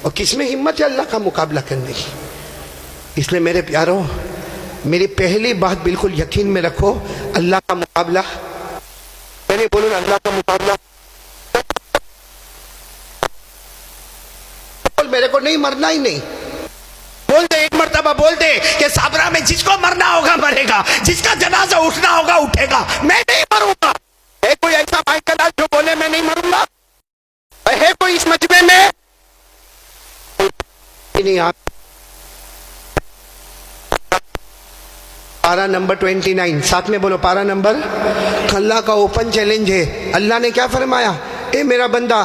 اور کس میں ہمت ہے اللہ کا مقابلہ کرنے کی؟ اس لیے میرے پیاروں, میری پہلی بات بالکل یقین میں رکھو, اللہ کا مقابلہ, میں نے بولوں نا اللہ کا مقابلہ, میرے کو نہیں مرنا ہی نہیں. بول دے ایک مرتبہ, بول دے کہ صابرہ میں جس کو مرنا ہوگا مرے گا, جس کا جنازہ اٹھنا ہوگا اٹھے گا, میں نہیں مروں گا. ہے کوئی ایسا بھائی کلاس جو بولے میں نہیں مروں گا؟ ہے کوئی اس مجمع میں؟ نہیں. آپ پارہ نمبر 29 ساتھ میں بولو, پارہ نمبر. اللہ کا اوپن چیلنج ہے. اللہ نے کیا فرمایا؟ اے میرا بندہ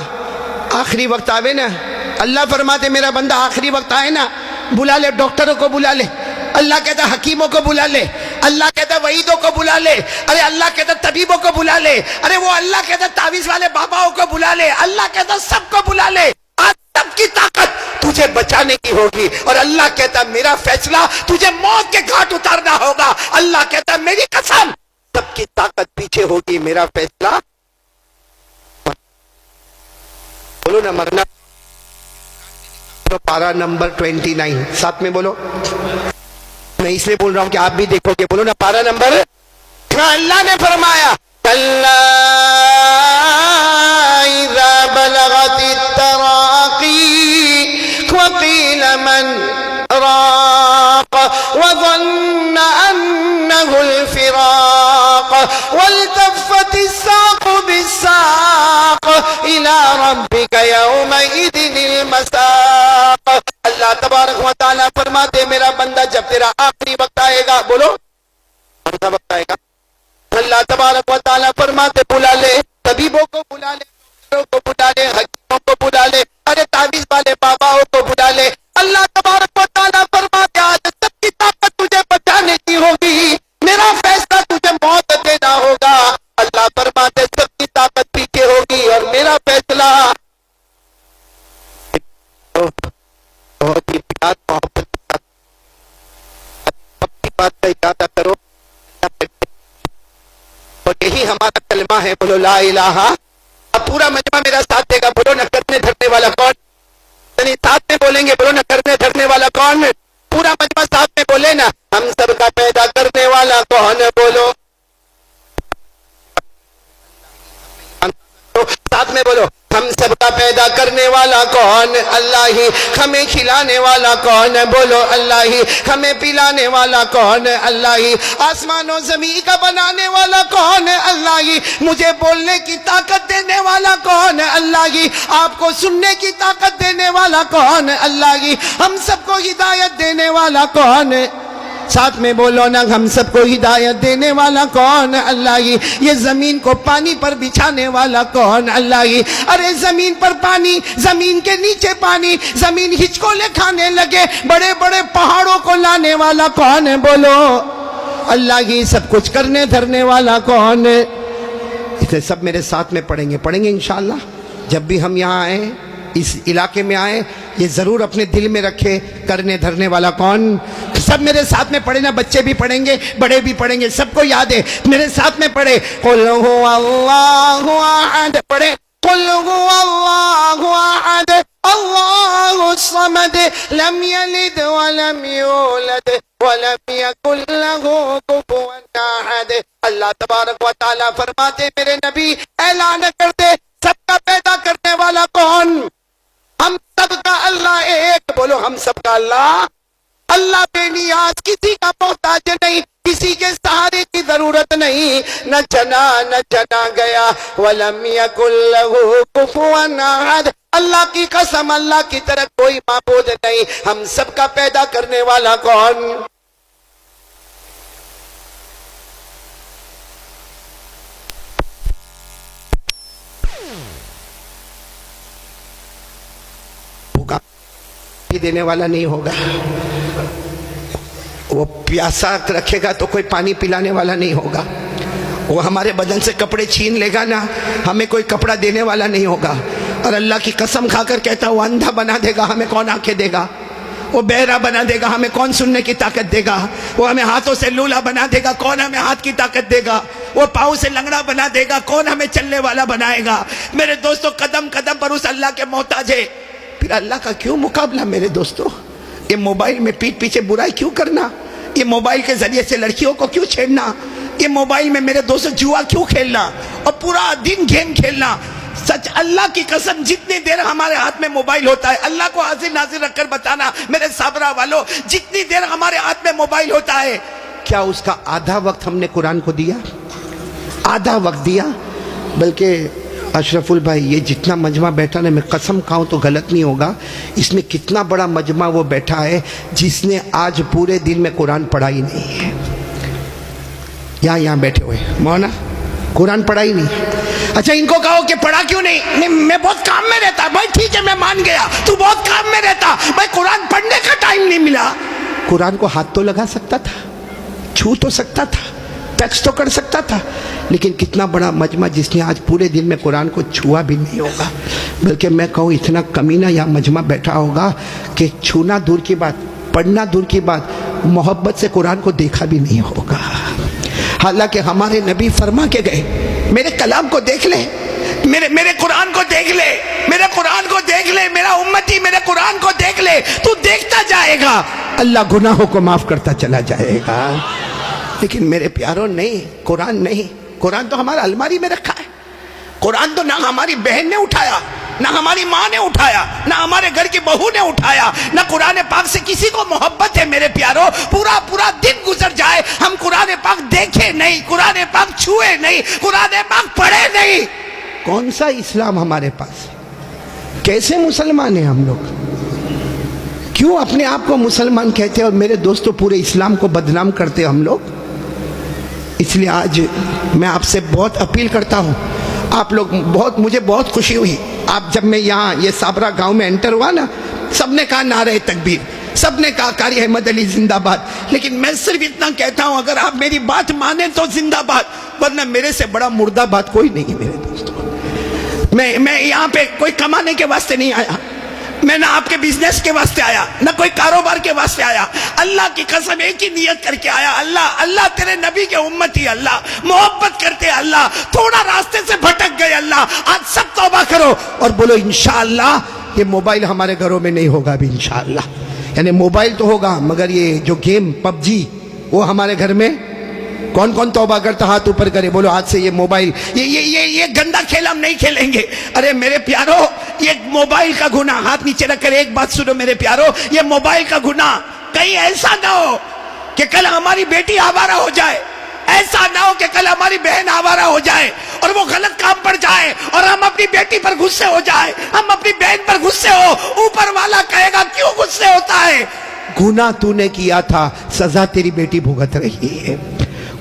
آخری وقت آوے نا, اللہ فرماتے میرا بندہ آخری وقت آئے نا, بلا لے ڈاکٹروں کو, بلا لے. اللہ کہتا حکیموں کو بلا لے, اللہ کہتا وعیدوں کو بلا لے, ارے اللہ کہتا طبیبوں کو بلا لے, ارے وہ اللہ کہتا تعویذ والے باباؤں کو بلا لے, اللہ کہتا سب کو بلا لے. آج سب کی طاقت تجھے بچانے کی ہوگی, اور اللہ کہتا میرا فیصلہ تجھے موت کے گھاٹ اتارنا ہوگا. اللہ کہتا میری قسم سب کی طاقت پیچھے ہوگی, میرا فیصلہ. بولو نا مرنا. پارہ نمبر 29 ساتھ میں بولو. میں اس لیے بول رہا ہوں کہ آپ بھی دیکھو گے. بولو نا پارہ نمبر. اللہ نے فرمایا کلا اذا بلغت التراقی وقیل من راق وظن انه الفراق والتفت الساق بالساق الى ربك يومئذ المساق. اللہ تبارک و تعالیٰ فرماتے میرا بندہ جب تیرا آخری وقت آئے گا, بولو کون سا وقت آئے گا؟ اللہ تبارک و تعالیٰ فرماتے بلا لے طبیبوں کو, بلا لے ڈاکٹروں کو, بلا لے حکیموں کو, بلا لے ارے تعویذ والے باباؤں کو بلا لے. اللہ تبارک و تعالیٰ فرماتے آج سب کی طاقت تجھے بچانے کی ہوگی, میرا فیصلہ تجھے موت دینا ہوگا. اللہ فرماتے سب کی طاقت پیچھے ہوگی اور میرا فیصلہ. بہت ہی پیار محبت اپنی بات کا ارادہ کرو, اور یہی ہمارا کلمہ ہے. بولو لا الہ. اب پورا مجمع میرا ساتھ دے گا. بولو نہ کرنے دھرنے والا کون؟ یعنی ساتھ میں بولیں گے. بولو نہ کرنے دھرنے والا کون؟ پورا مجمع ساتھ میں بولے نا. ہم سب کا پیدا کرنے والا کون؟ بولو ساتھ میں بولو. ہم سب کا پیدا پیدا کرنے والا کون؟ اللہ ہی. ہمیں کھلانے والا کون ہے؟ بولو اللہ ہی. ہمیں پلانے والا کون ہے؟ اللہ ہی. آسمان و زمین کا بنانے والا کون ہے؟ اللہ ہی. مجھے بولنے کی طاقت دینے والا کون ہے؟ اللہ ہی. آپ کو سننے کی طاقت دینے والا کون ہے؟ اللہ ہی. ہم سب کو ہدایت دینے والا کون ہے؟ ساتھ میں بولو نا، ہم سب کو ہدایت دینے والا کون؟ اللہ ہی. یہ زمین کو پانی پر بچھانے والا کون؟ اللہ ہی. ارے زمین پر پانی، زمین کے نیچے پانی، زمین ہچکولے کھانے لگے، بڑے بڑے پہاڑوں کو لانے والا کون ہے؟ بولو اللہ ہی. سب کچھ کرنے دھرنے والا کون ہے؟ اسے سب میرے ساتھ میں پڑھیں گے انشاءاللہ. جب بھی ہم یہاں آئیں، اس علاقے میں آئیں، یہ ضرور اپنے دل میں رکھے، کرنے دھرنے والا کون؟ سب میرے ساتھ میں پڑھیں نا، بچے بھی پڑھیں گے، بڑے بھی پڑھیں گے، سب کو یاد ہے. میرے ساتھ میں پڑھے قل هو اللہ احد. پڑھے قل هو اللہ احد اللہ الصمد لم یلد ولم یولد ولم یکن له کفوا احد. اللہ تبارک و تعالیٰ فرماتے میرے نبی اعلان کر دے، سب کا پیدا کرنے والا کون؟ ہم سب کا اللہ ایک. بولو ہم سب کا اللہ. اللہ بے نیاز، کسی کا محتاج نہیں، کسی کے سہارے کی ضرورت نہیں. نہ چنا گیا. وَلَمْ يَكُنْ لَهُ كُفُوًا أَحَدٌ. اللہ کی قسم، اللہ کی طرح کوئی معبود نہیں. ہم سب کا پیدا کرنے والا کون؟ دینے والا نہیں ہوگا. وہ پیاسا رکھے گا تو کوئی پانی پلانے والا نہیں ہوگا. وہ ہمارے بدن سے کپڑے چھین لے گا نا، ہمیں کوئی کپڑا دینے والا نہیں ہوگا. اور اللہ کی قسم کھا کر کہتا وہ اندھا بنا دے گا، ہمیں کون آنکھیں دے گا؟ وہ بہرا بنا دے گا، ہمیں کون سننے کی طاقت دے گا؟ وہ ہمیں ہاتھوں سے لولا بنا دے گا، کون ہمیں ہاتھ کی طاقت دے گا؟ وہ پاؤں سے لنگڑا بنا دے گا، کون ہمیں چلنے والا بنائے گا؟ میرے دوستو، قدم قدم پر اس اللہ کے محتاج ہے. پھر اللہ کا کیوں مقابلہ میرے دوستو؟ یہ موبائل میں پیٹ پیچھے برائی کیوں کرنا؟ یہ موبائل کے ذریعے سے لڑکیوں کو کیوں چھیڑنا؟ یہ موبائل میں میرے دوستو جوا کیوں کھیلنا اور پورا دن گیم کھیلنا؟ سچ اللہ کی قسم، جتنی دیر ہمارے ہاتھ میں موبائل ہوتا ہے، اللہ کو حاضر ناظر رکھ کر بتانا میرے صابرہ والوں، جتنی دیر ہمارے ہاتھ میں موبائل ہوتا ہے، کیا اس کا آدھا وقت ہم نے قرآن کو دیا؟ آدھا وقت دیا؟ بلکہ اشرف البھائی، یہ جتنا مجمع بیٹھا نا، میں قسم کھاؤں تو غلط نہیں ہوگا، اس میں کتنا بڑا مجمع وہ بیٹھا ہے جس نے آج پورے دن میں قرآن پڑھا ہی نہیں ہے. یہاں بیٹھے ہوئے مولانا قرآن پڑھا ہی نہیں. اچھا ان کو کہو کہ پڑھا کیوں نہیں؟ میں بہت کام میں رہتا. بھائی ٹھیک ہے، میں مان گیا تو بہت کام میں رہتا، بھائی قرآن پڑھنے کا ٹائم نہیں ملا. قرآن کو ہاتھ تو لگا سکتا تھا، چھو تو سکتا تھا، ٹچ تو کر سکتا تھا. لیکن کتنا بڑا مجمع جس نے آج پورے دن میں قرآن کو چھوا بھی نہیں ہوگا. بلکہ میں کہوں اتنا کمینہ یا مجمع بیٹھا ہوگا کہ چھونا دور کی بات، پڑھنا دور کی بات، محبت سے قرآن کو دیکھا بھی نہیں ہوگا. حالانکہ ہمارے نبی فرما کے گئے، میرے کلام کو دیکھ لے، میرے قرآن کو دیکھ لے، میرے قرآن کو دیکھ لے، میرا امتی میرے قرآن کو دیکھ لے، تو دیکھتا جائے گا اللہ گناہوں کو معاف کرتا چلا جائے گا. لیکن میرے پیاروں نہیں، قرآن نہیں. قرآن تو ہمارا الماری میں رکھا ہے. قرآن تو نہ ہماری بہن نے اٹھایا، نہ ہماری ماں نے اٹھایا، نہ ہمارے گھر کی بہو نے اٹھایا، نہ قرآن پاک سے کسی کو محبت ہے. میرے پیاروں، پورا دن گزر جائے ہم قرآن پاک دیکھے نہیں، قرآن پاک چھوئے نہیں، قرآن پاک پڑھے نہیں. کون سا اسلام ہمارے پاس ہے؟ کیسے مسلمان ہیں ہم لوگ؟ کیوں اپنے آپ کو مسلمان کہتے اور میرے دوستوں پورے اسلام کو بدنام کرتے ہم لوگ؟ اس لیے آج میں آپ سے بہت اپیل کرتا ہوں. آپ لوگ مجھے بہت خوشی ہوئی. آپ جب میں یہاں یہ صابرہ گاؤں میں انٹر ہوا نا، سب نے کہا نعرہ تکبیر، سب نے کہا قاری احمد علی زندہ باد. لیکن میں صرف اتنا کہتا ہوں، اگر آپ میری بات مانیں تو زندہ باد، ورنہ میرے سے بڑا مردہ بات کوئی نہیں ہے میرے دوستوں. میں یہاں پہ کوئی کمانے کے واسطے نہیں آیا، میں نہ آپ کے بزنس کے واسطے آیا، نہ کوئی کاروبار کے واسطے آیا. اللہ کی قسم ایک ہی نیت کر کے آیا، اللہ تیرے نبی کے امتی، اللہ محبت کرتے، اللہ تھوڑا راستے سے بھٹک گئے، اللہ آج سب توبہ کرو اور بولو انشاءاللہ یہ موبائل ہمارے گھروں میں نہیں ہوگا بھی انشاءاللہ. یعنی موبائل تو ہوگا مگر یہ جو گیم PUBG وہ ہمارے گھر میں کون توبہ کرتا؟ ہاتھ اوپر کرے، بولو آج سے یہ موبائل یہ گندا کھیل ہم نہیں کھیلیں گے. ارے میرے پیارو، یہ موبائل کا گناہ، ہاتھ نیچے رکھ کر ایک بات سنو میرے پیارو، یہ موبائل کا گناہ کہیں ایسا نہ ہو کہ کل ہماری بیٹی آوارہ ہو جائے، ایسا نہ ہو کہ کل ہماری بہن آوارہ ہو جائے اور وہ غلط کام پر جائے اور ہم اپنی بیٹی پر غصے ہو جائے، ہم اپنی بہن پر غصے ہو، اوپر والا کہے گا کیوں غصے ہوتا ہے؟ گناہ تو نے کیا تھا، سزا تیری بیٹی بھگت رہی ہے،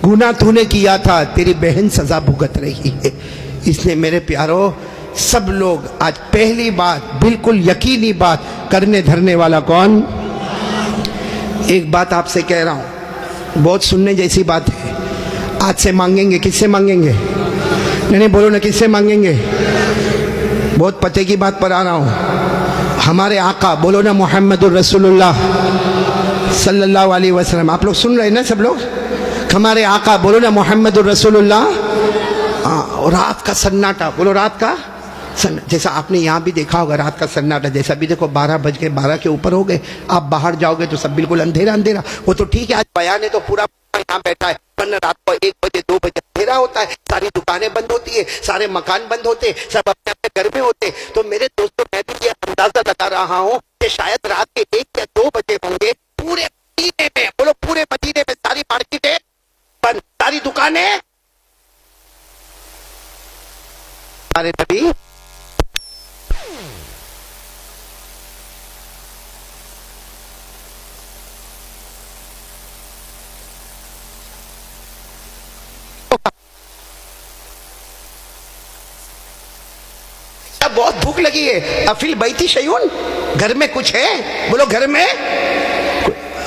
گناہ تو نے کیا تھا، تیری بہن سزا بھگت رہی ہے۔ اس لیے میرے پیارو، سب لوگ آج پہلی بات، بالکل یقینی بات، کرنے دھرنے والا کون؟ ایک بات آپ سے کہہ رہا ہوں، بہت سننے جیسی بات ہے، آج سے مانگیں گے، کس سے مانگیں گے؟ نہیں بولو نا، کس سے مانگیں گے؟ بہت پتے کی بات پر آ رہا ہوں، ہمارے آقا، بولو نا محمد الرسول اللہ صلی اللہ علیہ وسلم، آپ لوگ سن رہے ہیں نا سب لوگ؟ ہمارے آقا، بولو نا محمد الرسول اللہ، رات کا سناٹا، بولو رات کا جیسا آپ نے یہاں بھی دیکھا ہوگا، رات کا سناٹا جیسا بھی دیکھو، 12 بج گئے، 12 کے اوپر ہو گئے، آپ باہر جاؤ گے تو سب بالکل اندھیرا اندھیرا، وہ تو ٹھیک ہے آج بیان ہے تو پورا یہاں بیٹھا ہے، ورنہ رات کو 1 بجے 2 بجے اندھیرا ہوتا ہے، ساری دکانیں بند ہوتی ہے، سارے مکان بند ہوتے، سب اپنے اپنے گھر میں ہوتے۔ تو میرے دوستوں، میں بھی یہ اندازہ لگا رہا ہوں کہ شاید رات کے 1 یا 2 بجے ہوں گے، پورے مدینے میں، بولو پورے مدینے میں ساری مارکیٹیں بند، ساری دکانیں، ہمارے نبی بہت بھوک لگی ہے، افیل بیتی شیون، گھر میں کچھ ہے؟ بولو گھر میں۔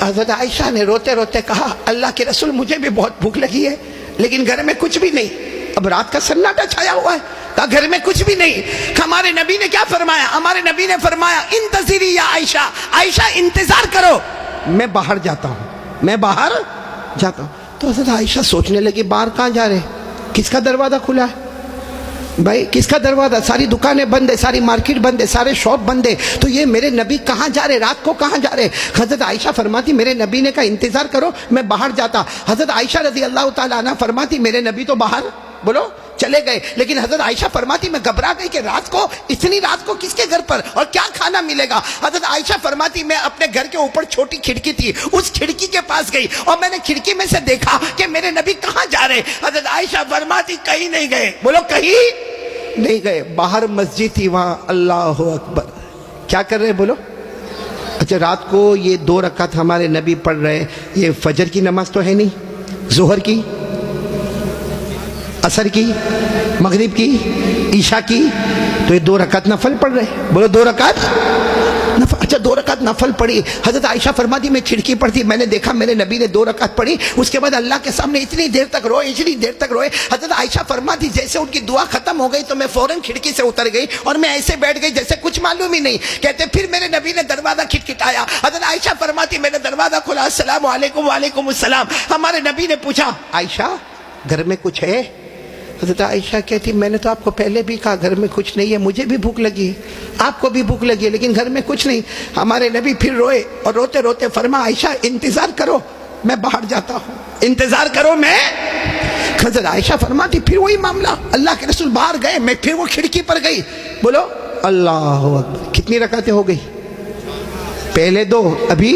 حضرت عائشہ نے روتے روتے کہا، اللہ کے رسول مجھے بھی بہت بھوک لگی ہے لیکن گھر میں کچھ بھی نہیں، اب رات کا سناٹا چھایا ہوا ہے، کہا گھر میں کچھ بھی نہیں۔ ہمارے نبی نے کیا فرمایا؟ ہمارے نبی نے فرمایا، انتظری یا عائشہ، عائشہ انتظار کرو، میں باہر جاتا ہوں، میں باہر جاتا ہوں۔ تو حضرت عائشہ سوچنے لگی، باہر کہاں جا رہے؟ کس کا دروازہ کھلا ہے بھائی؟ کس کا دروازہ؟ ساری دکانیں بند ہے، ساری مارکیٹ بند ہے، سارے شاپ بند ہے، تو یہ میرے نبی کہاں جا رہے؟ رات کو کہاں جا رہے؟ حضرت عائشہ فرماتی، میرے نبی نے کہا انتظار کرو، میں باہر جاتا۔ حضرت عائشہ رضی اللہ تعالیٰ عنہ فرماتی، میرے نبی تو باہر، بولو، چلے گئے، لیکن حضرت عائشہ فرماتی میں گھبرا گئی کہ رات کو، اتنی رات کو کس کے گھر پر اور کیا کھانا ملے گا؟ حضرت عائشہ فرماتی میں اپنے گھر کے اوپر چھوٹی کھڑکی تھی، اس کھڑکی کے پاس گئی اور میں نے کھڑکی میں سے دیکھا کہ میرے نبی کہاں جا رہے؟ حضرت عائشہ فرماتی کہیں نہیں گئے، بولو کہیں نہیں گئے، باہر مسجد تھی، وہاں اللہ اکبر کیا کر رہے؟ بولو۔ اچھا، رات کو یہ 2 رکعت ہمارے نبی پڑھ رہے، یہ فجر کی نماز تو ہے نہیں، ظہر کی، عصر کی، مغرب کی، عشاء کی، تو یہ 2 رکعت نفل پڑھ رہے، بولو 2 رکعت نفل۔ اچھا 2 رکعت نفل پڑھی، حضرت عائشہ فرماتی میں کھڑکی پر تھی، میں نے دیکھا میرے نبی نے 2 رکعت پڑھی، اس کے بعد اللہ کے سامنے اتنی دیر تک روئے، اتنی دیر تک روئے۔ حضرت عائشہ فرماتی جیسے ان کی دعا ختم ہو گئی تو میں فوراً کھڑکی سے اتر گئی اور میں ایسے بیٹھ گئی جیسے کچھ معلوم ہی نہیں۔ کہتے پھر میرے نبی نے دروازہ کھٹکھٹایا، حضرت عائشہ فرماتی میں نے دروازہ کھولا، السلام علیکم، وعلیکم السلام۔ ہمارے نبی نے پوچھا، عائشہ گھر میں کچھ ہے؟ حضرت عائشہ کہتی، میں نے تو آپ کو پہلے بھی کہا گھر میں کچھ نہیں ہے، مجھے بھی بھوک لگی ہے، آپ کو بھی بھوک لگی ہے، لیکن گھر میں کچھ نہیں۔ ہمارے نبی پھر روئے اور روتے روتے فرمایا، عائشہ انتظار کرو، میں باہر جاتا ہوں، انتظار کرو میں۔ حضرت عائشہ فرماتی پھر وہی معاملہ، اللہ کے رسول باہر گئے، میں پھر وہ کھڑکی پر گئی، بولو اللہ اکبر۔ کتنی رکعتیں ہو گئی؟ پہلے 2، ابھی۔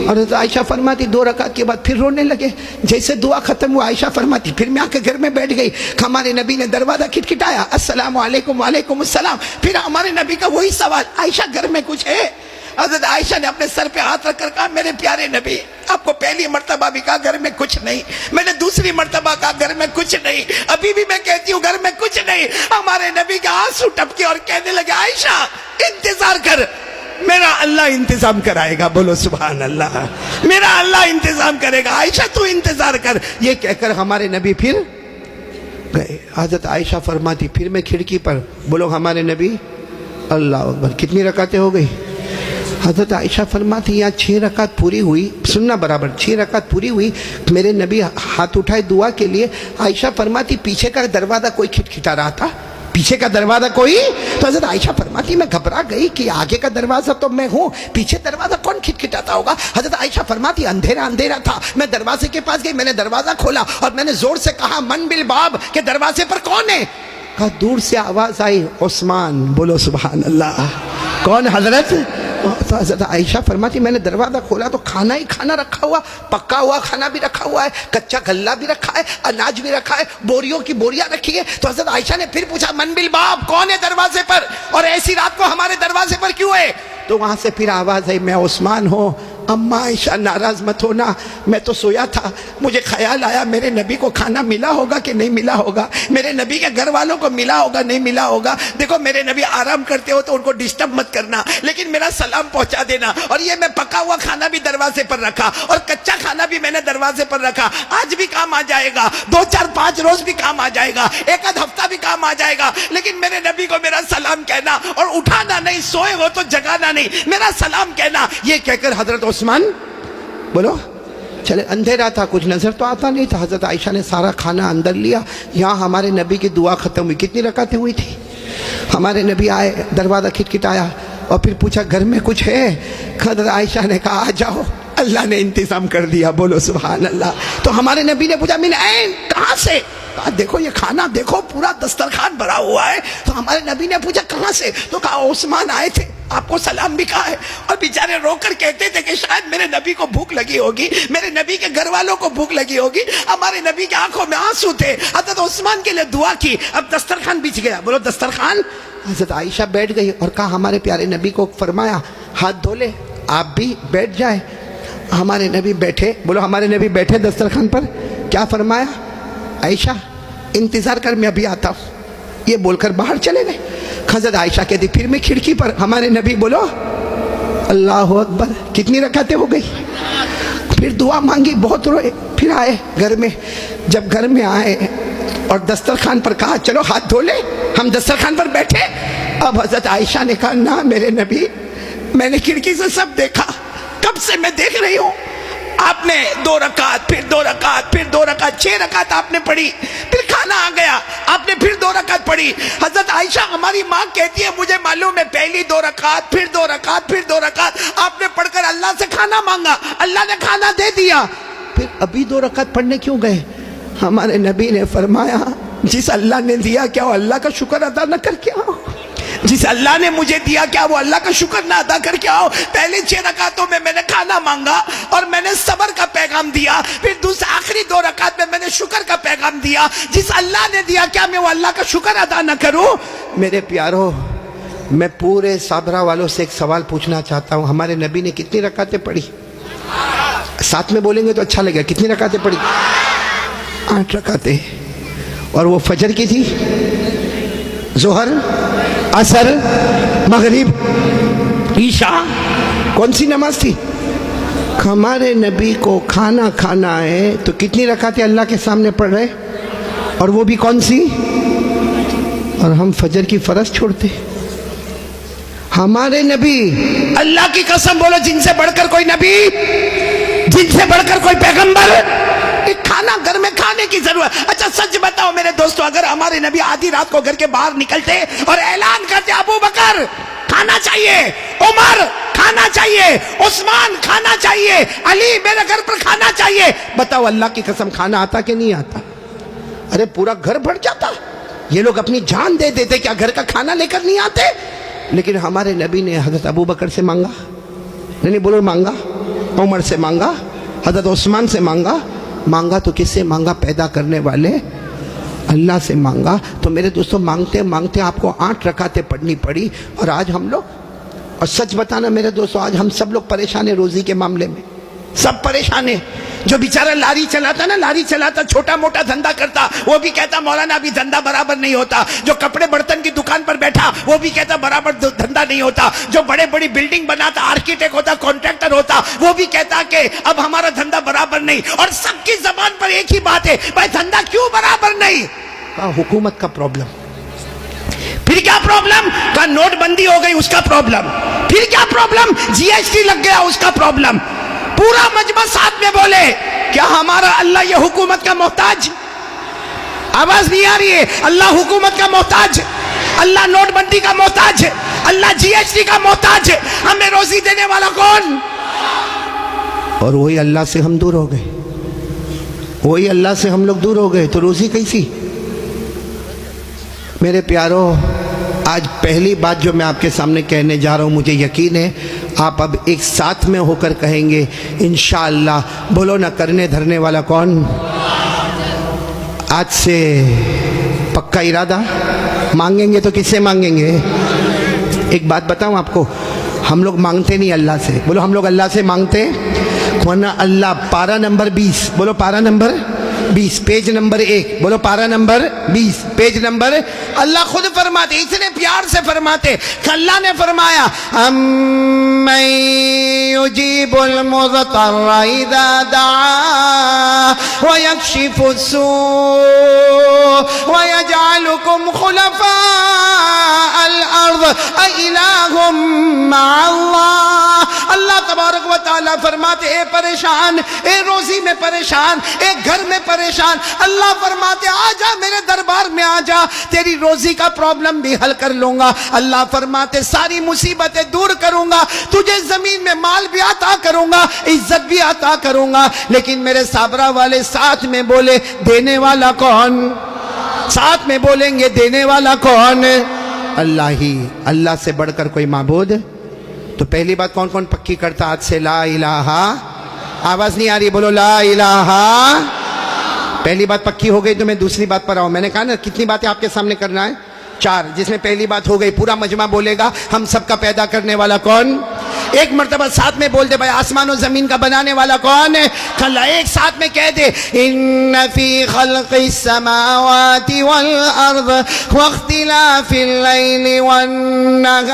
اور حضرت عائشہ فرماتی 2 رکعت کے بعد پھر رونے لگے، جیسے دعا ختم ہوا عائشہ فرماتی پھر میں آ کے گھر میں بیٹھ گئی۔ ہمارے نبی نے دروازہ کھٹکھٹایا، السلام علیکم، وعلیکم السلام۔ پھر ہمارے نبی کا وہی سوال، عائشہ گھر میں کچھ ہے؟ حضرت عائشہ نے اپنے سر پہ ہاتھ رکھ کر کہا، میرے پیارے نبی، آپ کو پہلی مرتبہ بھی کہا گھر میں کچھ نہیں، میں نے دوسری مرتبہ کہا گھر میں کچھ نہیں، ابھی بھی میں کہتی ہوں گھر میں کچھ نہیں۔ ہمارے نبی کے آنسو ٹپکے اور کہنے لگے، عائشہ انتظار کر، میرا اللہ انتظام کرائے گا، بولو سبحان اللہ، میرا اللہ انتظام کرے گا، عائشہ تو انتظار کر۔ یہ کہہ کر ہمارے نبی پھر گئے۔ حضرت عائشہ فرماتی پھر میں کھڑکی پر، بولو ہمارے نبی، اللہ اکبر۔ کتنی رکعتیں ہو گئی؟ حضرت عائشہ فرماتی یہاں 6 رکعت پوری ہوئی، سننا برابر، 6 رکعت پوری ہوئی، میرے نبی ہاتھ اٹھائے دعا کے لیے۔ عائشہ فرماتی پیچھے کا دروازہ کوئی کھٹکھٹا رہا تھا، پیچھے کا دروازہ کوئی، تو حضرت عائشہ فرماتی میں گھبرا گئی کہ آگے کا دروازہ تو میں ہوں، پیچھے دروازہ کون کھٹکھٹاتا ہوگا؟ حضرت عائشہ فرماتی اندھیرا اندھیرا تھا، میں دروازے کے پاس گئی، میں نے دروازہ کھولا اور میں نے زور سے کہا، من بالباب، کہ دروازے پر کون ہے؟ کہا دور سے آواز آئی عثمان، بولو سبحان اللہ، کون حضرت؟ تو حضرت عائشہ فرماتی میں نے دروازہ کھولا تو کھانا ہی کھانا رکھا ہوا، پکا ہوا کھانا بھی رکھا ہوا ہے، کچا غلہ بھی رکھا ہے، اناج بھی رکھا ہے، بوریوں کی بوریاں رکھی ہے۔ تو حضرت عائشہ نے پھر پوچھا من بالباب، کون ہے دروازے پر اور ایسی رات کو ہمارے دروازے پر کیوں ہے؟ تو وہاں سے پھر آواز آئی میں عثمان ہوں۔ اماں عائشہ ناراض مت ہونا، میں تو سویا تھا، مجھے خیال آیا میرے نبی کو کھانا ملا ہوگا کہ نہیں ملا ہوگا، میرے نبی کے گھر والوں کو ملا ہوگا نہیں ملا ہوگا، دیکھو میرے نبی آرام کرتے ہو تو ان کو ڈسٹرب مت کرنا، لیکن میرا سلام پہنچا دینا۔ اور یہ میں پکا ہوا کھانا بھی دروازے پر رکھا اور کچا کھانا بھی میں نے دروازے پر رکھا، آج بھی کام آ جائے گا، 2 4 5 روز بھی کام آ جائے گا، 1 آدھ ہفتہ بھی کام آ جائے گا، لیکن میرے نبی کو میرا سلام کہنا اور اٹھانا نہیں، سوئے ہو تو جگانا نہیں، میرا سلام کہنا۔ یہ کہہ کر حضرت عثمان بولو چلے، اندھیرا تھا کچھ نظر تو آتا نہیں تھا، حضرت عائشہ نے سارا کھانا اندر لیا، یہاں ہمارے نبی کی دعا ختم ہوئی۔ کتنی رکعتیں ہوئی تھی؟ ہمارے نبی آئے، دروازہ کھٹکھٹایا اور پھر پوچھا گھر میں کچھ ہے؟ حضرت عائشہ نے کہا آ جاؤ، اللہ نے انتظام کر دیا، بولو سبحان اللہ۔ تو ہمارے نبی نے پوچھا من این، کہاں سے؟ کہا دیکھو یہ کھانا دیکھو، پورا دسترخوان بھرا ہوا ہے۔ تو ہمارے نبی نے پوچھا کہاں سے؟ تو کہا عثمان آئے تھے، آپ کو سلام بھی کہا ہے، اور بیچارے رو کر کہتے تھے کہ شاید میرے نبی کو بھوک لگی ہوگی، میرے نبی کے گھر والوں کو بھوک لگی ہوگی۔ ہمارے نبی کی آنکھوں میں آنسو تھے، حضرت عثمان کے لیے دعا کی، اب دسترخوان بچ گیا، بولو دسترخوان۔ حضرت عائشہ بیٹھ گئی اور کہا ہمارے پیارے نبی کو فرمایا ہاتھ دھو لے، آپ بھی بیٹھ جائیں۔ ہمارے نبی بیٹھے، بولو ہمارے نبی بیٹھے دسترخوان پر، کیا فرمایا؟ عائشہ انتظار کر میں ابھی آتا ہوں، یہ بول کر باہر چلے گئے۔ حضرت عائشہ کہتی پھر میں کھڑکی پر، ہمارے نبی بولو اللہ اکبر، کتنی رکعتیں ہو گئی؟ پھر دعا مانگی، بہت روئے، پھر آئے گھر میں۔ جب گھر میں آئے اور دسترخوان پر کہا چلو ہاتھ دھو لے، ہم دسترخوان پر بیٹھے۔ اب حضرت عائشہ نے کہا نہ میرے نبی، میں نے کھڑکی سے سب دیکھا، کب سے میں دیکھ رہی ہوں، آپ نے 2 رکعت، پھر 2 رکعت، پھر 2 رکعت، 6 رکعت آپ نے پڑھی، پھر کھانا آ گیا، آپ نے پھر 2 رکعت پڑھی۔ حضرت عائشہ ہماری ماں کہتی ہے مجھے معلوم ہے پہلی 2 رکعت، پھر 2 رکعت، پھر 2 رکعت آپ نے پڑھ کر اللہ سے کھانا مانگا، اللہ نے کھانا دے دیا، پھر ابھی 2 رکعت پڑھنے کیوں گئے؟ ہمارے نبی نے فرمایا جس اللہ نے دیا کیا وہ اللہ کا شکر ادا نہ کر کے آؤ؟ جس اللہ نے مجھے دیا کیا وہ اللہ کا شکر نہ ادا کر کے آؤ؟ پہلے 6 رکعتوں میں میں نے کھانا مانگا اور میں نے صبر کا پیغام دیا، پھر آخری 2 رکعت میں نے شکر کا پیغام دیا۔ جس اللہ نے دیا کیا میں وہ اللہ کا شکر ادا نہ کروں؟ میرے پیارو، میں پورے صابرہ والوں سے ایک سوال پوچھنا چاہتا ہوں، ہمارے نبی نے کتنی رکعتیں پڑھی؟ ساتھ میں بولیں گے تو اچھا لگے گا، کتنی رکعتیں پڑھی؟ 8 رکعتیں، اور وہ فجر کی تھی، ظہر، عصر، مغرب، عشاء، کون سی نماز تھی؟ ہمارے نبی کو کھانا کھانا ہے تو کتنی رکعتیں اللہ کے سامنے پڑھ رہے، اور وہ بھی کون سی؟ اور ہم فجر کی فرض چھوڑتے۔ ہمارے نبی، اللہ کی قسم بولو جن سے بڑھ کر کوئی نبی، جن سے بڑھ کر کوئی پیغمبر، ایک کھانا گھر میں کھانے کی ضرورت۔ اچھا سچ بتاؤ میرے دوستو، اگر ہمارے نبی آدھی رات کو گھر کے باہر نکلتے اور اعلان کرتے ابو بکر کھانا چاہیے، عمر کھانا چاہیے، عثمان کھانا چاہیے، علی میرے گھر پر کھانا چاہیے، بتاؤ اللہ کی قسم کھانا آتا کہ نہیں آتا؟ ارے پورا گھر بھر جاتا، یہ لوگ اپنی جان دے دیتے کیا گھر کا کھانا لے کر نہیں آتے؟ لیکن ہمارے نبی نے حضرت ابو بکر سے مانگا، نہیں بولو مانگا، عمر سے مانگا، حضرت عثمان سے مانگا، مانگا تو کس سے مانگا؟ پیدا کرنے والے اللہ سے مانگا۔ تو میرے دوستوں مانگتے مانگتے آپ کو 8 رکعتیں پڑھنی پڑی، اور آج ہم لوگ، اور سچ بتانا میرے دوستوں آج ہم سب لوگ پریشان ہیں روزی کے معاملے میں، سب پریشان ہیں۔ جو بیچارہ لاری چلاتا نا، لاری چلاتا، چھوٹا موٹا دھندا کرتا، وہ بھی کہتا مولانا ابھی دھندا برابر نہیں ہوتا۔ جو کپڑے برتن کی دکان پر بیٹھا وہ بھی کہتا برابر دھندا نہیں ہوتا۔ جو بڑے بڑی بلڈنگ بناتا، آرکیٹیکٹ ہوتا، کانٹریکٹر ہوتا، وہ بھی کہتا کہ اب ہمارا دھندا برابر نہیں۔ اور سب کی زبان پر ایک ہی بات ہے، بھائی دھندا کیوں برابر نہیں؟ حکومت کا پرابلم۔ پھر کیا پرابلم؟ کہا نوٹ بندی ہو گئی اس کا پرابلم۔ پھر کیا پرابلم؟ جی ایس ٹی لگ گیا اس کا پرابلم۔ پورا مجمع ساتھ میں بولے کیا ہمارا اللہ یہ حکومت کا محتاج؟ آواز نہیں آ رہی ہے؟ اللہ حکومت کا محتاج، اللہ نوٹ بندی کا محتاج، اللہ جی ایس ٹی کا محتاج، ہمیں روزی دینے والا کون؟ اور وہی اللہ سے ہم دور ہو گئے، وہی اللہ سے ہم لوگ دور ہو گئے، تو روزی کیسی؟ میرے پیارو، آج پہلی بات جو میں آپ کے سامنے کہنے جا رہا ہوں، مجھے یقین ہے آپ اب ایک ساتھ میں ہو کر کہیں گے انشاءاللہ۔ بولو نا، کرنے دھرنے والا کون؟ آج سے پکا ارادہ؟ مانگیں گے تو کس سے مانگیں گے؟ ایک بات بتاؤں آپ کو، ہم لوگ مانگتے نہیں اللہ سے، بولو ہم لوگ اللہ سے مانگتے، ورنہ اللہ پارہ نمبر 20، بولو پارہ نمبر 20 پیج نمبر 1، بولو پارہ نمبر 20 پیج نمبر، اللہ خود فرماتے، اتنے پیار سے فرماتے کہ اللہ نے فرمایا امن یجیب المضطر اذا دعا ویکشف السوء ویجعلکم خلفاء الارض االہ مع اللہ۔ اللہ تبارک و تعالیٰ فرماتے اے پریشان، اے روزی میں پریشان، اے گھر میں پریشان، اللہ فرماتے آجا میرے دربار میں آجا، تیری روزی کا پرابلم بھی حل کر لوں گا۔ اللہ فرماتے ساری مصیبتیں دور کروں گا، تجھے زمین میں مال بھی عطا کروں گا، عزت بھی عطا کروں گا۔ لیکن میرے صابرہ والے ساتھ میں بولے دینے والا کون؟ ساتھ میں بولیں گے دینے والا کون؟ اللہ ہی۔ اللہ سے بڑھ کر کوئی معبود؟ تو پہلی بات کون کون پکی کرتا آج سے؟ لا الہ۔ آواز نہیں آ رہی، بولو لا الہ۔ پہلی بات پکی ہو گئی تو میں دوسری بات پر آؤں۔ میں نے کہا نا کتنی باتیں آپ کے سامنے کرنا ہے؟ 4، جس میں پہلی بات ہو گئی پورا مجمع بولے گا ہم سب کا پیدا کرنے والا کون؟ ایک مرتبہ ساتھ میں بول دے بھائی آسمان و زمین کا بنانے والا کون ہے؟ کھلا ایک ساتھ میں کہہ دے ان فی خلق السماوات والارض واختلاف اللیل والنہار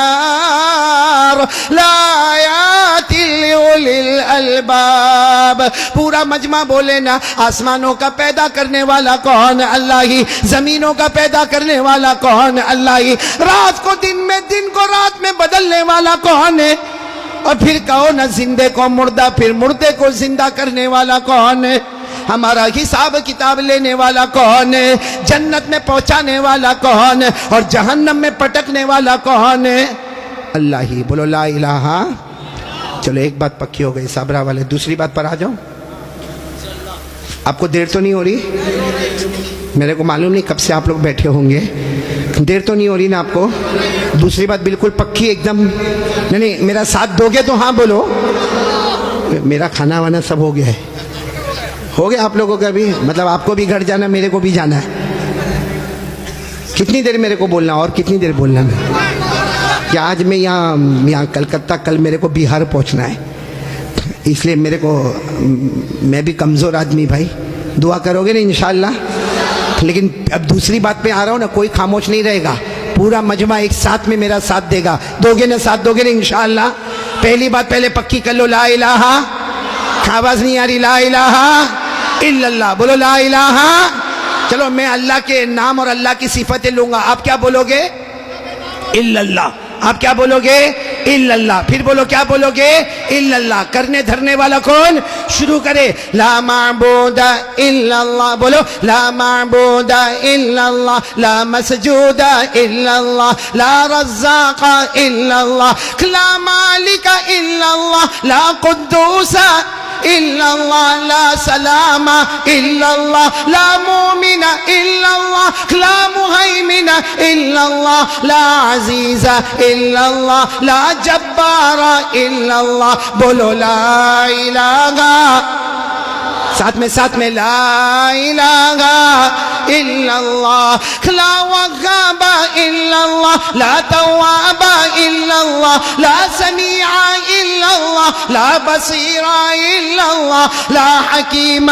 لآیات لأولی الالباب۔ پورا مجمع بولے نا آسمانوں کا پیدا کرنے والا کون؟ اللہ ہی۔ زمینوں کا پیدا کرنے والا کون؟ اللہ ہی۔ رات کو دن میں، دن کو رات میں بدلنے والا کون ہے؟ اور پھر کہو نا زندے کو مردہ، پھر مردے کو زندہ کرنے والا کون ہے؟ ہمارا حساب کتاب لینے والا کون ہے؟ جنت میں پہنچانے والا کون ہے؟ اور جہنم میں پٹکنے والا کون ہے؟ اللہ ہی۔ بولو لا الہ۔ چلو ایک بات پکی ہو گئی صابرہ والے، دوسری بات پر آ جاؤ۔ آپ کو دیر تو نہیں ہو رہی؟ میرے کو معلوم نہیں کب سے آپ لوگ بیٹھے ہوں گے، دیر تو نہیں ہو رہی نا آپ کو؟ دوسری بات بالکل پکی ایک دم، نہیں میرا ساتھ دو گے تو ہاں بولو۔ میرا کھانا وانا سب ہو گیا ہے، ہو گیا آپ لوگوں کا بھی؟ مطلب آپ کو بھی گھر جانا، میرے کو بھی جانا ہے۔ کتنی دیر میرے کو بولنا اور کتنی دیر بولنا میں؟ کہ آج میں یہاں کلکتہ، کل میرے کو بہار پہنچنا ہے، اس لیے میرے کو، میں بھی کمزور آدمی بھائی، دعا کرو گے نا انشاءاللہ؟ لیکن اب دوسری بات پہ آ رہا ہوں نا، کوئی خاموش نہیں رہے گا، پورا مجمع ایک ساتھ میں میرا ساتھ دے گا۔ دو گے نا ساتھ، دو گے نا انشاءاللہ؟ پہلی بات پہلے پکی کر لو، لا الہ۔ آواز نہیں آ رہی؟ لا الہ الا اللہ، بولو لا الہ۔ چلو میں اللہ کے نام اور اللہ کی صفتیں لوں گا، آپ کیا بولو گے؟ الا اللہ۔ آپ کیا بولو گے؟ الا اللہ۔ پھر بولو کیا بولو گے؟ الا اللہ۔ کرنے دھرنے والا کون؟ شروع کرے لا معبود الا اللہ، بولو لا معبود الا اللہ، لا مسجود الا اللہ، لا رزاق الا اللہ، لا مالک الا اللہ، لا قدوس الا اللہ، لا سلام الا اللہ، لا مومن الا اللہ، لا مہیمن الا اللہ، لا عزیز الا اللہ، لا جبار الا اللہ۔ بولو لا الہ، ساتھ میں لا الہ الا اللہ، لا وهاب الا اللہ، لا تواب الا اللہ، لا سمیع الا اللہ، لا بصیر الا اللہ، لا حکیم،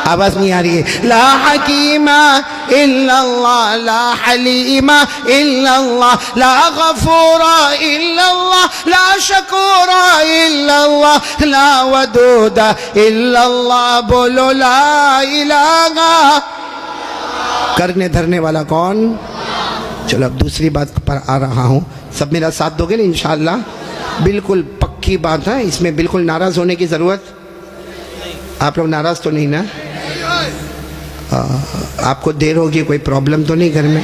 آواز نہیں آ رہی ہے، لا حکیم الا اللہ، لا حلیم الا اللہ، لا غفور الا اللہ، لا شکور الا اللہ، لا ودود الا اللہ۔ بولو لا الہ۔ کرنے دھرنے والا کون؟ چلو اب دوسری بات پر آ رہا ہوں، سب میرا ساتھ دو گے نا انشاءاللہ؟ بالکل پکی بات ہے، اس میں بالکل ناراض ہونے کی ضرورت، آپ لوگ ناراض تو نہیں نا؟ آپ کو دیر ہوگی، کوئی پرابلم تو نہیں گھر میں؟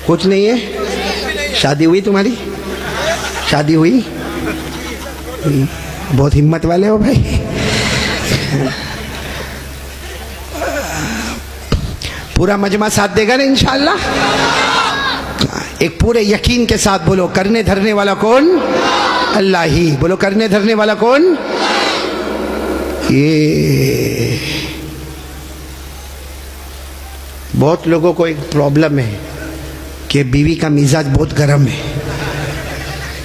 کچھ نہیں ہے؟ شادی ہوئی تمہاری؟ شادی ہوئی؟ بہت ہمت والے ہو بھائی۔ پورا مجمع ساتھ دے گا نا انشاءاللہ؟ ایک پورے یقین کے ساتھ بولو، کرنے دھرنے والا کون؟ اللہ ہی. بولو کرنے دھرنے والا کون؟ یہ بہت لوگوں کو ایک پرابلم ہے کہ بیوی کا مزاج بہت گرم ہے.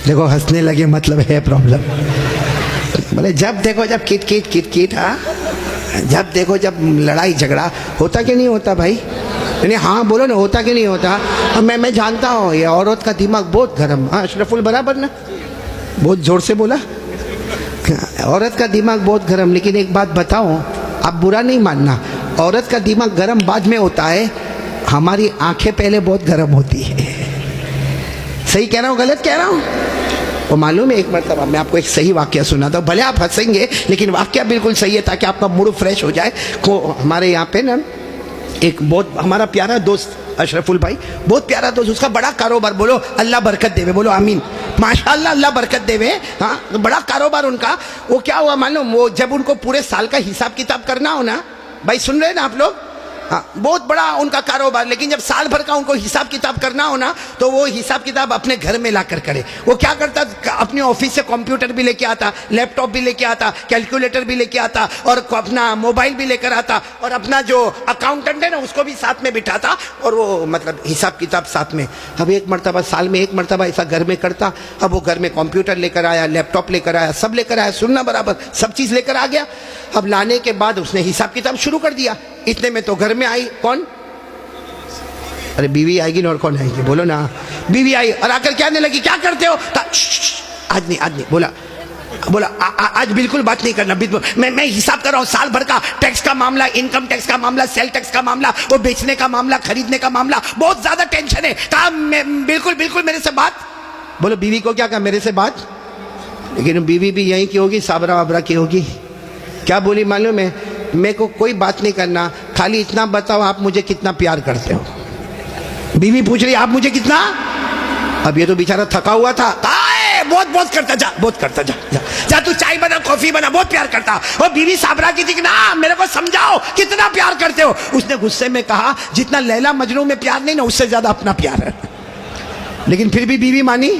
دیکھو ہنسنے لگے، مطلب ہے پرابلم. بولے جب دیکھو جب کٹ کٹ کٹ کٹ، ہاں جب دیکھو جب لڑائی جھگڑا ہوتا کہ نہیں ہوتا بھائی؟ یعنی ہاں بولو نا، ہوتا کہ نہیں ہوتا؟ میں جانتا ہوں یہ عورت کا دماغ بہت گرم. ہاں اشرف البرابر نا، بہت زور سے بولا. عورت کا دماغ بہت گرم. لیکن ایک بات بتاؤں، آپ برا نہیں ماننا، عورت کا دماغ گرم بعد میں ہوتا ہے، ہماری آنکھیں پہلے بہت گرم ہوتی ہے. صحیح کہہ رہا ہوں غلط کہہ رہا ہوں؟ وہ معلوم ہے، ایک مرتبہ میں آپ کو ایک صحیح واقعہ سناتا ہوں. بھلے آپ ہنسیں گے لیکن واقعہ بالکل صحیح ہے تاکہ آپ کا موڈ فریش ہو جائے. ہمارے یہاں پہ نا ایک بہت ہمارا پیارا دوست اشرف البھائی، بہت پیارا دوست، اس کا بڑا کاروبار. بولو اللہ برکت دے، بولو آمین. ماشاءاللہ اللہ برکت دے. ہاں بڑا کاروبار ان کا. وہ کیا ہوا معلوم، وہ جب ان کو پورے سال کا حساب کتاب کرنا ہو نا، بھائی سن رہے ہیں نا آپ لوگ؟ ہاں بہت بڑا ان کا کاروبار. لیکن جب سال بھر کا ان کو حساب کتاب کرنا ہو نا، تو وہ حساب کتاب اپنے گھر میں لا کر کرے. وہ کیا کرتا، اپنے آفس سے کمپیوٹر بھی لے کے آتا، لیپ ٹاپ بھی لے کے آتا، کیلکولیٹر بھی لے کے آتا، اور اپنا موبائل بھی لے کر آتا، اور اپنا جو اکاؤنٹنٹ ہے نا اس کو بھی ساتھ میں بٹھاتا، اور وہ مطلب حساب کتاب ساتھ میں. اب ایک مرتبہ سال میں ایک مرتبہ ایسا گھر میں کرتا. اب وہ گھر میں کمپیوٹر لے کر آیا، لیپ ٹاپ لے کر آیا، سب لے کر آیا، سننا برابر سب چیز لے کر آ گیا. اب لانے کے بعد اس نے حساب کتاب شروع کر دیا. اتنے میں تو گھر میں آئی کون؟ ارے بیوی آئے گی نا، اور کون آئے گی؟ بولو نا. بیوی آئی اور آ کر کہنے لگی کیا کرتے ہو؟ آج نہیں بولا آج بالکل بات نہیں کرنا. میں حساب کر رہا ہوں سال بھر کا ٹیکس کا معاملہ، انکم ٹیکس کا معاملہ، سیل ٹیکس کا معاملہ، وہ بیچنے کا معاملہ، خریدنے کا معاملہ، بہت زیادہ ٹینشن ہے. کہا بالکل میرے سے بات. بولو بیوی کو کیا کہا؟ میرے سے بات. لیکن بیوی بھی یہیں کی ہوگی، صابرہ وابرہ کی ہوگی. کیا بولی معلوم ہے؟ میں کو کوئی بات نہیں کرنا، خالی اتنا بتاؤ آپ مجھے کتنا پیار کرتے ہو. بیوی پوچھ رہی آپ مجھے کتنا. اب یہ تو بیچارہ تھکا ہوا تھا. بہت کرتا، جا بہت کرتا، جا تو چائے بنا، کافی بنا، بہت پیار کرتا. اور بیوی صابرہ کی تھی کہ نا میرے کو سمجھاؤ کتنا پیار کرتے ہو. اس نے غصے میں کہا جتنا لیلا مجنوں میں پیار نہیں نا، اس سے زیادہ اپنا پیار ہے. لیکن پھر بھی بیوی مانی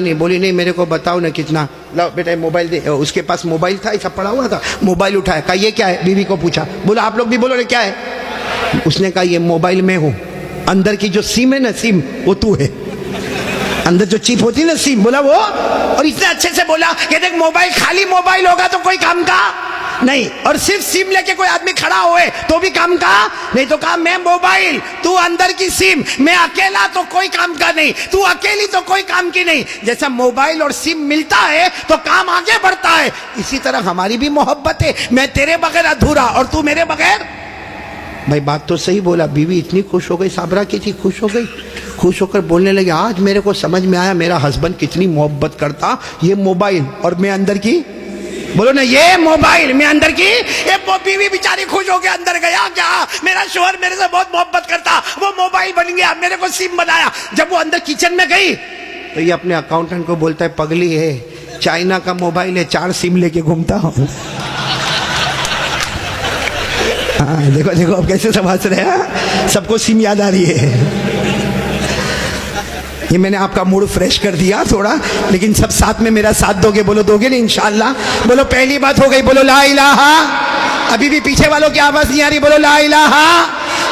نہیں. بولی نہیں میرے کو بتاؤ نا کتنا. لاؤ بیٹا موبائل دے. اس کے پاس موبائل تھا، ایسا پڑا ہوا تھا. موبائل اٹھایا، کہا یہ کیا ہے؟ بیوی کو پوچھا. بولا آپ لوگ بھی بولو نا کیا ہے. اس نے کہا یہ موبائل میں ہوں، اندر کی جو سیم ہے نا، سیم وہ تو ہے. اندر جو چپ ہوتی ہے نا سیم، بولا وہ. اور اتنے اچھے سے بولا کہ دیکھ موبائل، خالی موبائل ہوگا تو کوئی کام کا نہیں، اور صرف سیم لے کے کوئی آدمی کھڑا ہوئے تو بھی کام کا نہیں. تو کہا میں موبائل، تو اندر کی سیم، میں اکیلا تو کوئی کام کا نہیں، تو اکیلی تو کوئی کام کی نہیں. جیسا موبائل اور سیم ملتا ہے تو کام آگے بڑھتا ہے، اسی طرح ہماری بھی محبت ہے. میں تیرے بغیر ادھورا اور تو میرے بغیر. بھائی بات تو صحیح بولا. بیوی اتنی خوش ہو گئی، صابرہ کی تھی، خوش ہو گئی. خوش ہو کر بولنے لگے آج میرے کو سمجھ میں آیا میرا ہسبینڈ کتنی محبت کرتا. یہ موبائل اور میں اندر کی، بولو نا یہ موبائل میں اندر کی. بیوی بیچاری خوش ہو کے اندر گیا، کیا میرا شوہر میرے سے بہت محبت کرتا، وہ موبائل بن گیا، میرے کو سیم بنایا. جب وہ اندر کچن میں گئی تو یہ اپنے اکاؤنٹنٹ کو بولتا ہے پگلی ہے، چائنا کا موبائل ہے، 4 سیم لے کے گھومتا ہوں. ہاں دیکھو اب کیسے سمجھ رہے ہیں، سب کو سیم یاد آ رہی ہے. یہ میں نے آپ کا موڈ فریش کر دیا تھوڑا، لیکن سب ساتھ میں میرا ساتھ دو گے؟ بولو دو گے نا انشاءاللہ. بولو پہلی بات ہو گئی، بولو لا الہ. ابھی بھی پیچھے والوں کی آواز نہیں آ رہی، بولو لا الہ.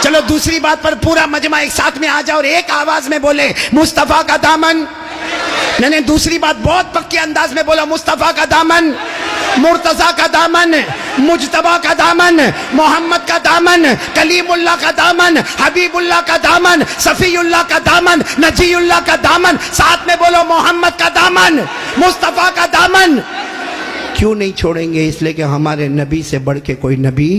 چلو دوسری بات پر پورا مجمع ایک ساتھ میں آ جاؤ اور ایک آواز میں بولے مصطفیٰ کا دامن. نہیں دوسری بات بہت پکے انداز میں بولا، مصطفیٰ کا دامن، مرتضیٰ کا دامن، مجتبیٰ کا دامن، محمد کا دامن، کلیم اللہ کا دامن، حبیب اللہ کا دامن، صفی اللہ کا دامن، نجی اللہ کا دامن. ساتھ میں بولو محمد کا دامن، مصطفیٰ کا دامن. کیوں نہیں چھوڑیں گے؟ اس لیے کہ ہمارے نبی سے بڑھ کے کوئی نبی.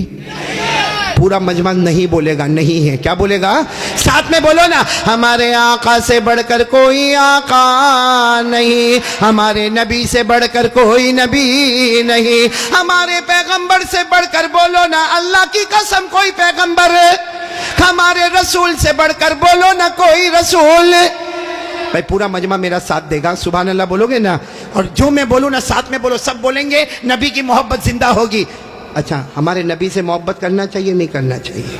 پورا مجمع نہیں بولے گا، نہیں ہے. کیا بولے گا؟ ساتھ میں بولو نا، ہمارے آقا سے بڑھ کر کوئی آقا نہیں، ہمارے نبی سے بڑھ کر کوئی نبی نہیں، ہمارے پیغمبر سے بڑھ کر بولو نا اللہ کی قسم کوئی پیغمبر، ہمارے رسول سے بڑھ کر بولو نا کوئی رسول. بھائی پورا مجمع میرا ساتھ دے گا، سبحان اللہ بولو گے نا؟ اور جو میں بولوں نا ساتھ میں بولو، سب بولیں گے، نبی کی محبت زندہ ہوگی. اچھا ہمارے نبی سے محبت کرنا چاہیے نہیں کرنا چاہیے؟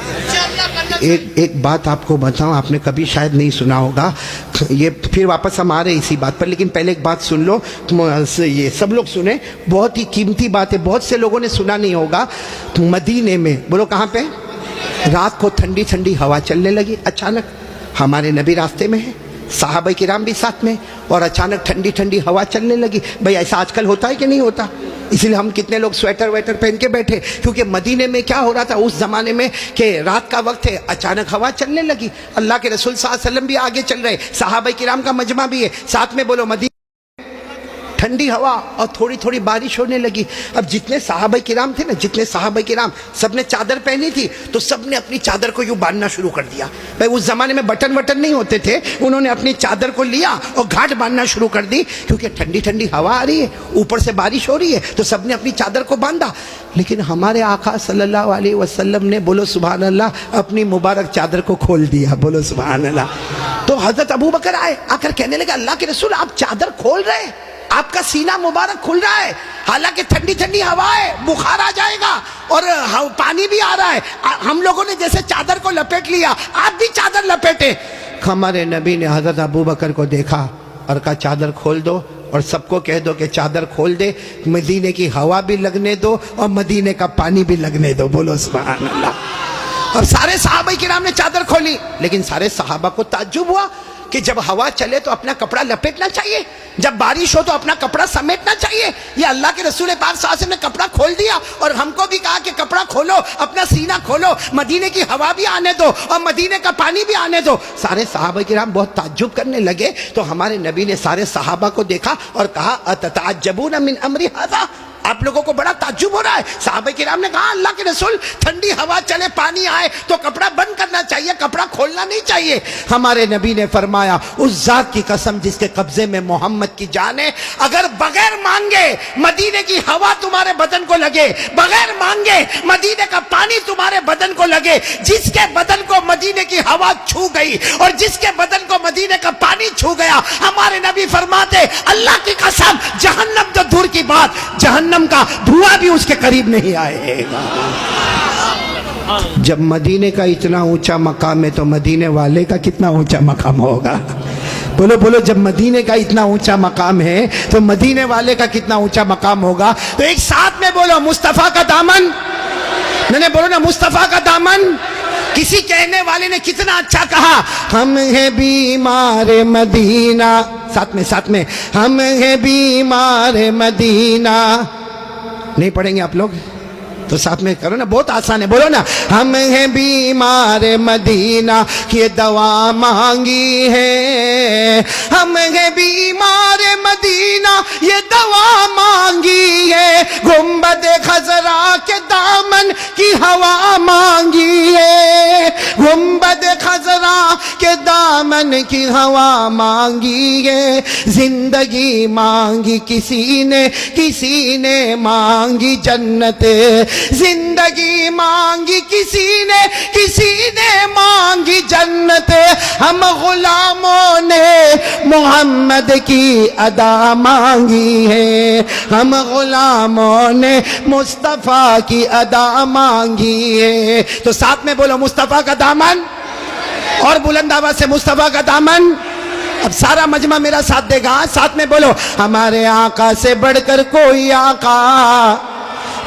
ایک بات آپ کو بتاؤں, آپ نے کبھی شاید نہیں سنا ہوگا, یہ پھر واپس ہم آ رہے ہیں اسی بات پر, لیکن پہلے ایک بات سن لو, یہ سب لوگ سنیں, بہت ہی قیمتی بات ہے, بہت سے لوگوں نے سنا نہیں ہوگا. مدینے میں, بولو کہاں پہ, رات کو ٹھنڈی ٹھنڈی ہوا چلنے لگی اچانک, ہمارے نبی راستے میں ہے, صحابہ کرام بھی ساتھ میں, اور اچانک ٹھنڈی ٹھنڈی ہوا چلنے لگی. بھئی ایسا آج کل ہوتا ہے کہ نہیں ہوتا؟ اس لیے ہم کتنے لوگ سویٹر ویٹر پہن کے بیٹھے, کیونکہ مدینے میں کیا ہو رہا تھا اس زمانے میں کہ رات کا وقت ہے, اچانک ہوا چلنے لگی. اللہ کے رسول صلی اللہ علیہ وسلم بھی آگے چل رہے, صحابہ کرام کا مجمع بھی ہے ساتھ میں, بولو مدینے ٹھنڈی ہوا اور تھوڑی تھوڑی بارش ہونے لگی. اب جتنے صحابہ کرام تھے نا, جتنے صحابہ کرام, سب نے چادر پہنی تھی, تو سب نے اپنی چادر کو یوں باندھنا شروع کر دیا. بھائی اس زمانے میں بٹن وٹن نہیں ہوتے تھے, انہوں نے اپنی چادر کو لیا اور گھاٹ باندھنا شروع کر دی, کیونکہ ٹھنڈی ٹھنڈی ہوا آ رہی ہے, اوپر سے بارش ہو رہی ہے, تو سب نے اپنی چادر کو باندھا. لیکن ہمارے آقا صلی اللہ علیہ وسلم نے, بولو سبحان اللہ, اپنی مبارک چادر کو کھول دیا, بولو سبحان اللہ. تو حضرت ابو بکر آئے, آ کر کہنے لگے اللہ کے رسول آپ چادر کھول رہے, آپ کا سینہ مبارک کھل رہا ہے, حالانکہ ٹھنڈی ٹھنڈی ہوا ہے, بخار آ جائے گا اور پانی بھی آ رہا ہے, ہم لوگوں نے جیسے چادر کو لپیٹ لیا, آپ بھی چادر لپیٹے. ہمارے نبی نے حضرت ابو بکر کو دیکھا اور کہا چادر کھول دو, اور سب کو کہہ دو کہ چادر کھول دے, مدینے کی ہوا بھی لگنے دو اور مدینے کا پانی بھی لگنے دو, بولو سبحان اللہ. اور سارے صحابہ کرام نے چادر کھولی, لیکن سارے صحابہ کو تعجب ہوا کہ جب ہوا چلے تو اپنا کپڑا لپیٹنا چاہیے, جب بارش ہو تو اپنا کپڑا سمیٹنا چاہیے. یہ اللہ کے رسول پاک صلی اللہ علیہ وسلم نے کپڑا کھول دیا, اور ہم کو بھی کہا کہ کپڑا کھولو, اپنا سینہ کھولو, مدینے کی ہوا بھی آنے دو اور مدینے کا پانی بھی آنے دو. سارے صحابہ کرام بہت تعجب کرنے لگے. تو ہمارے نبی نے سارے صحابہ کو دیکھا اور کہا اتتعجبون من امر ھذا, آپ لوگوں کو بڑا تعجب ہو رہا ہے. صحابہ کرام نے کہا اللہ کے رسول ٹھنڈی ہوا چلے, پانی آئے تو کپڑا بند کرنا چاہیے, کپڑا کھولنا نہیں چاہیے. ہمارے نبی نے فرمایا اس ذات کی قسم جس کے قبضے میں محمد کی جان ہے, اگر بغیر مانگے مدینے کی ہوا تمہارے بدن کو لگے, بغیر مانگے مدینے کا پانی تمہارے بدن کو لگے, جس کے بدن کو مدینے کی ہوا چھو گئی اور جس کے بدن کو مدینے کا پانی چھو گیا, ہمارے نبی فرماتے اللہ کی قسم جہنم تو دور کی بات, جہنم کا دھواں بھی اس کے قریب نہیں آئے گا. جب مدینے کا اتنا اونچا مقام ہے تو مدینے والے کا کتنا اونچا مقام ہوگا, بولو بولو. جب مدینے کا اتنا اونچا مقام ہے تو مدینے والے کا کتنا اونچا مقام ہوگا. تو ایک ساتھ میں بولو مصطفیٰ کا دامن, میں نے بولو نا مصطفیٰ کا دامن. کسی کہنے والے نے کتنا اچھا کہا, ہم ہیں بیمار مدینہ, ساتھ میں ہم ہیں بیمار مدینہ. نہیں پڑھیں گے آپ لوگ تو ساتھ میں کرو نا, بہت آسان ہے, بولو نا ہم ہیں بیمار مدینہ کی دوا مانگی ہے, ہم ہیں بیمار مدینہ یہ دوا مانگی ہے, گنبد خضرا کے دامن کی ہوا مانگی ہے, گنبد خضرا کے دامن کی ہوا مانگی ہے, زندگی مانگی کسی نے مانگی جنت, زندگی مانگی کسی نے مانگی جنت, ہم غلاموں نے محمد کی ادا مانگی ہے, ہم غلاموں نے مصطفیٰ کی ادا مانگی ہے. تو ساتھ میں بولو مصطفیٰ کا دامن, اور بلند آواز سے مصطفیٰ کا دامن. اب سارا مجمع میرا ساتھ دے گا, ساتھ میں بولو ہمارے آقا سے بڑھ کر کوئی آقا,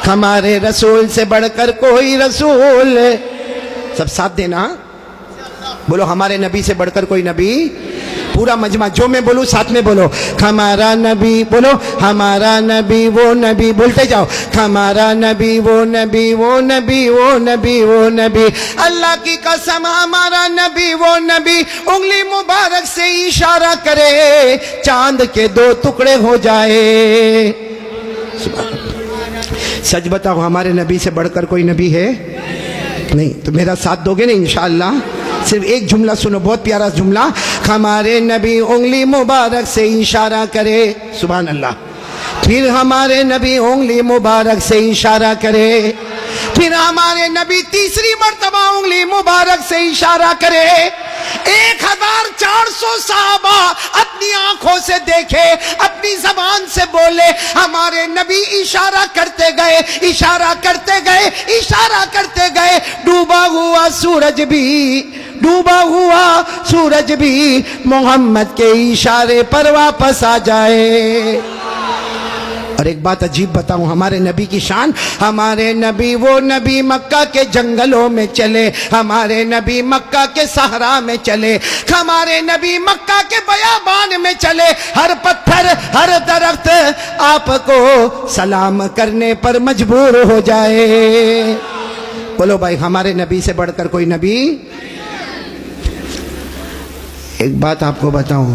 ہمارے رسول سے بڑھ کر کوئی رسول. سب ساتھ دینا, بولو ہمارے نبی سے بڑھ کر کوئی نبی. پورا مجمع جو میں بولوں ساتھ میں بولو, ہمارا نبی, بولو ہمارا نبی وہ نبی, بولتے جاؤ, ہمارا نبی وہ نبی, وہ نبی وہ نبی وہ نبی, اللہ کی قسم ہمارا نبی وہ نبی, انگلی مبارک سے اشارہ کرے چاند کے 2 ٹکڑے ہو جائے. سچ بتاؤ ہمارے نبی سے بڑھ کر کوئی نبی ہے نہیں؟ تو میرا ساتھ دو گے نا انشاءاللہ. صرف ایک جملہ سنو, بہت پیارا جملہ, ہمارے نبی انگلی مبارک سے اشارہ کرے, سبحان اللہ, پھر ہمارے نبی انگلی مبارک سے اشارہ کرے, پھر ہمارے نبی تیسری مرتبہ انگلی مبارک سے اشارہ کرے, 1400 صحابہ اپنی آنکھوں سے دیکھے، اپنی زبان سے بولے، ہمارے نبی اشارہ کرتے گئے، اشارہ کرتے گئے، اشارہ کرتے گئے، ڈوبا ہوا سورج بھی محمد کے اشارے پر واپس آ جائے۔ اور ایک بات عجیب بتاؤں ہمارے نبی کی شان، ہمارے نبی وہ نبی مکہ کے جنگلوں میں چلے، ہمارے نبی مکہ کے صحرا میں چلے، ہمارے نبی مکہ کے بیابان میں چلے، ہر پتھر ہر درخت آپ کو سلام کرنے پر مجبور ہو جائے۔ بولو بھائی ہمارے نبی سے بڑھ کر کوئی نبی؟ ایک بات آپ کو بتاؤں،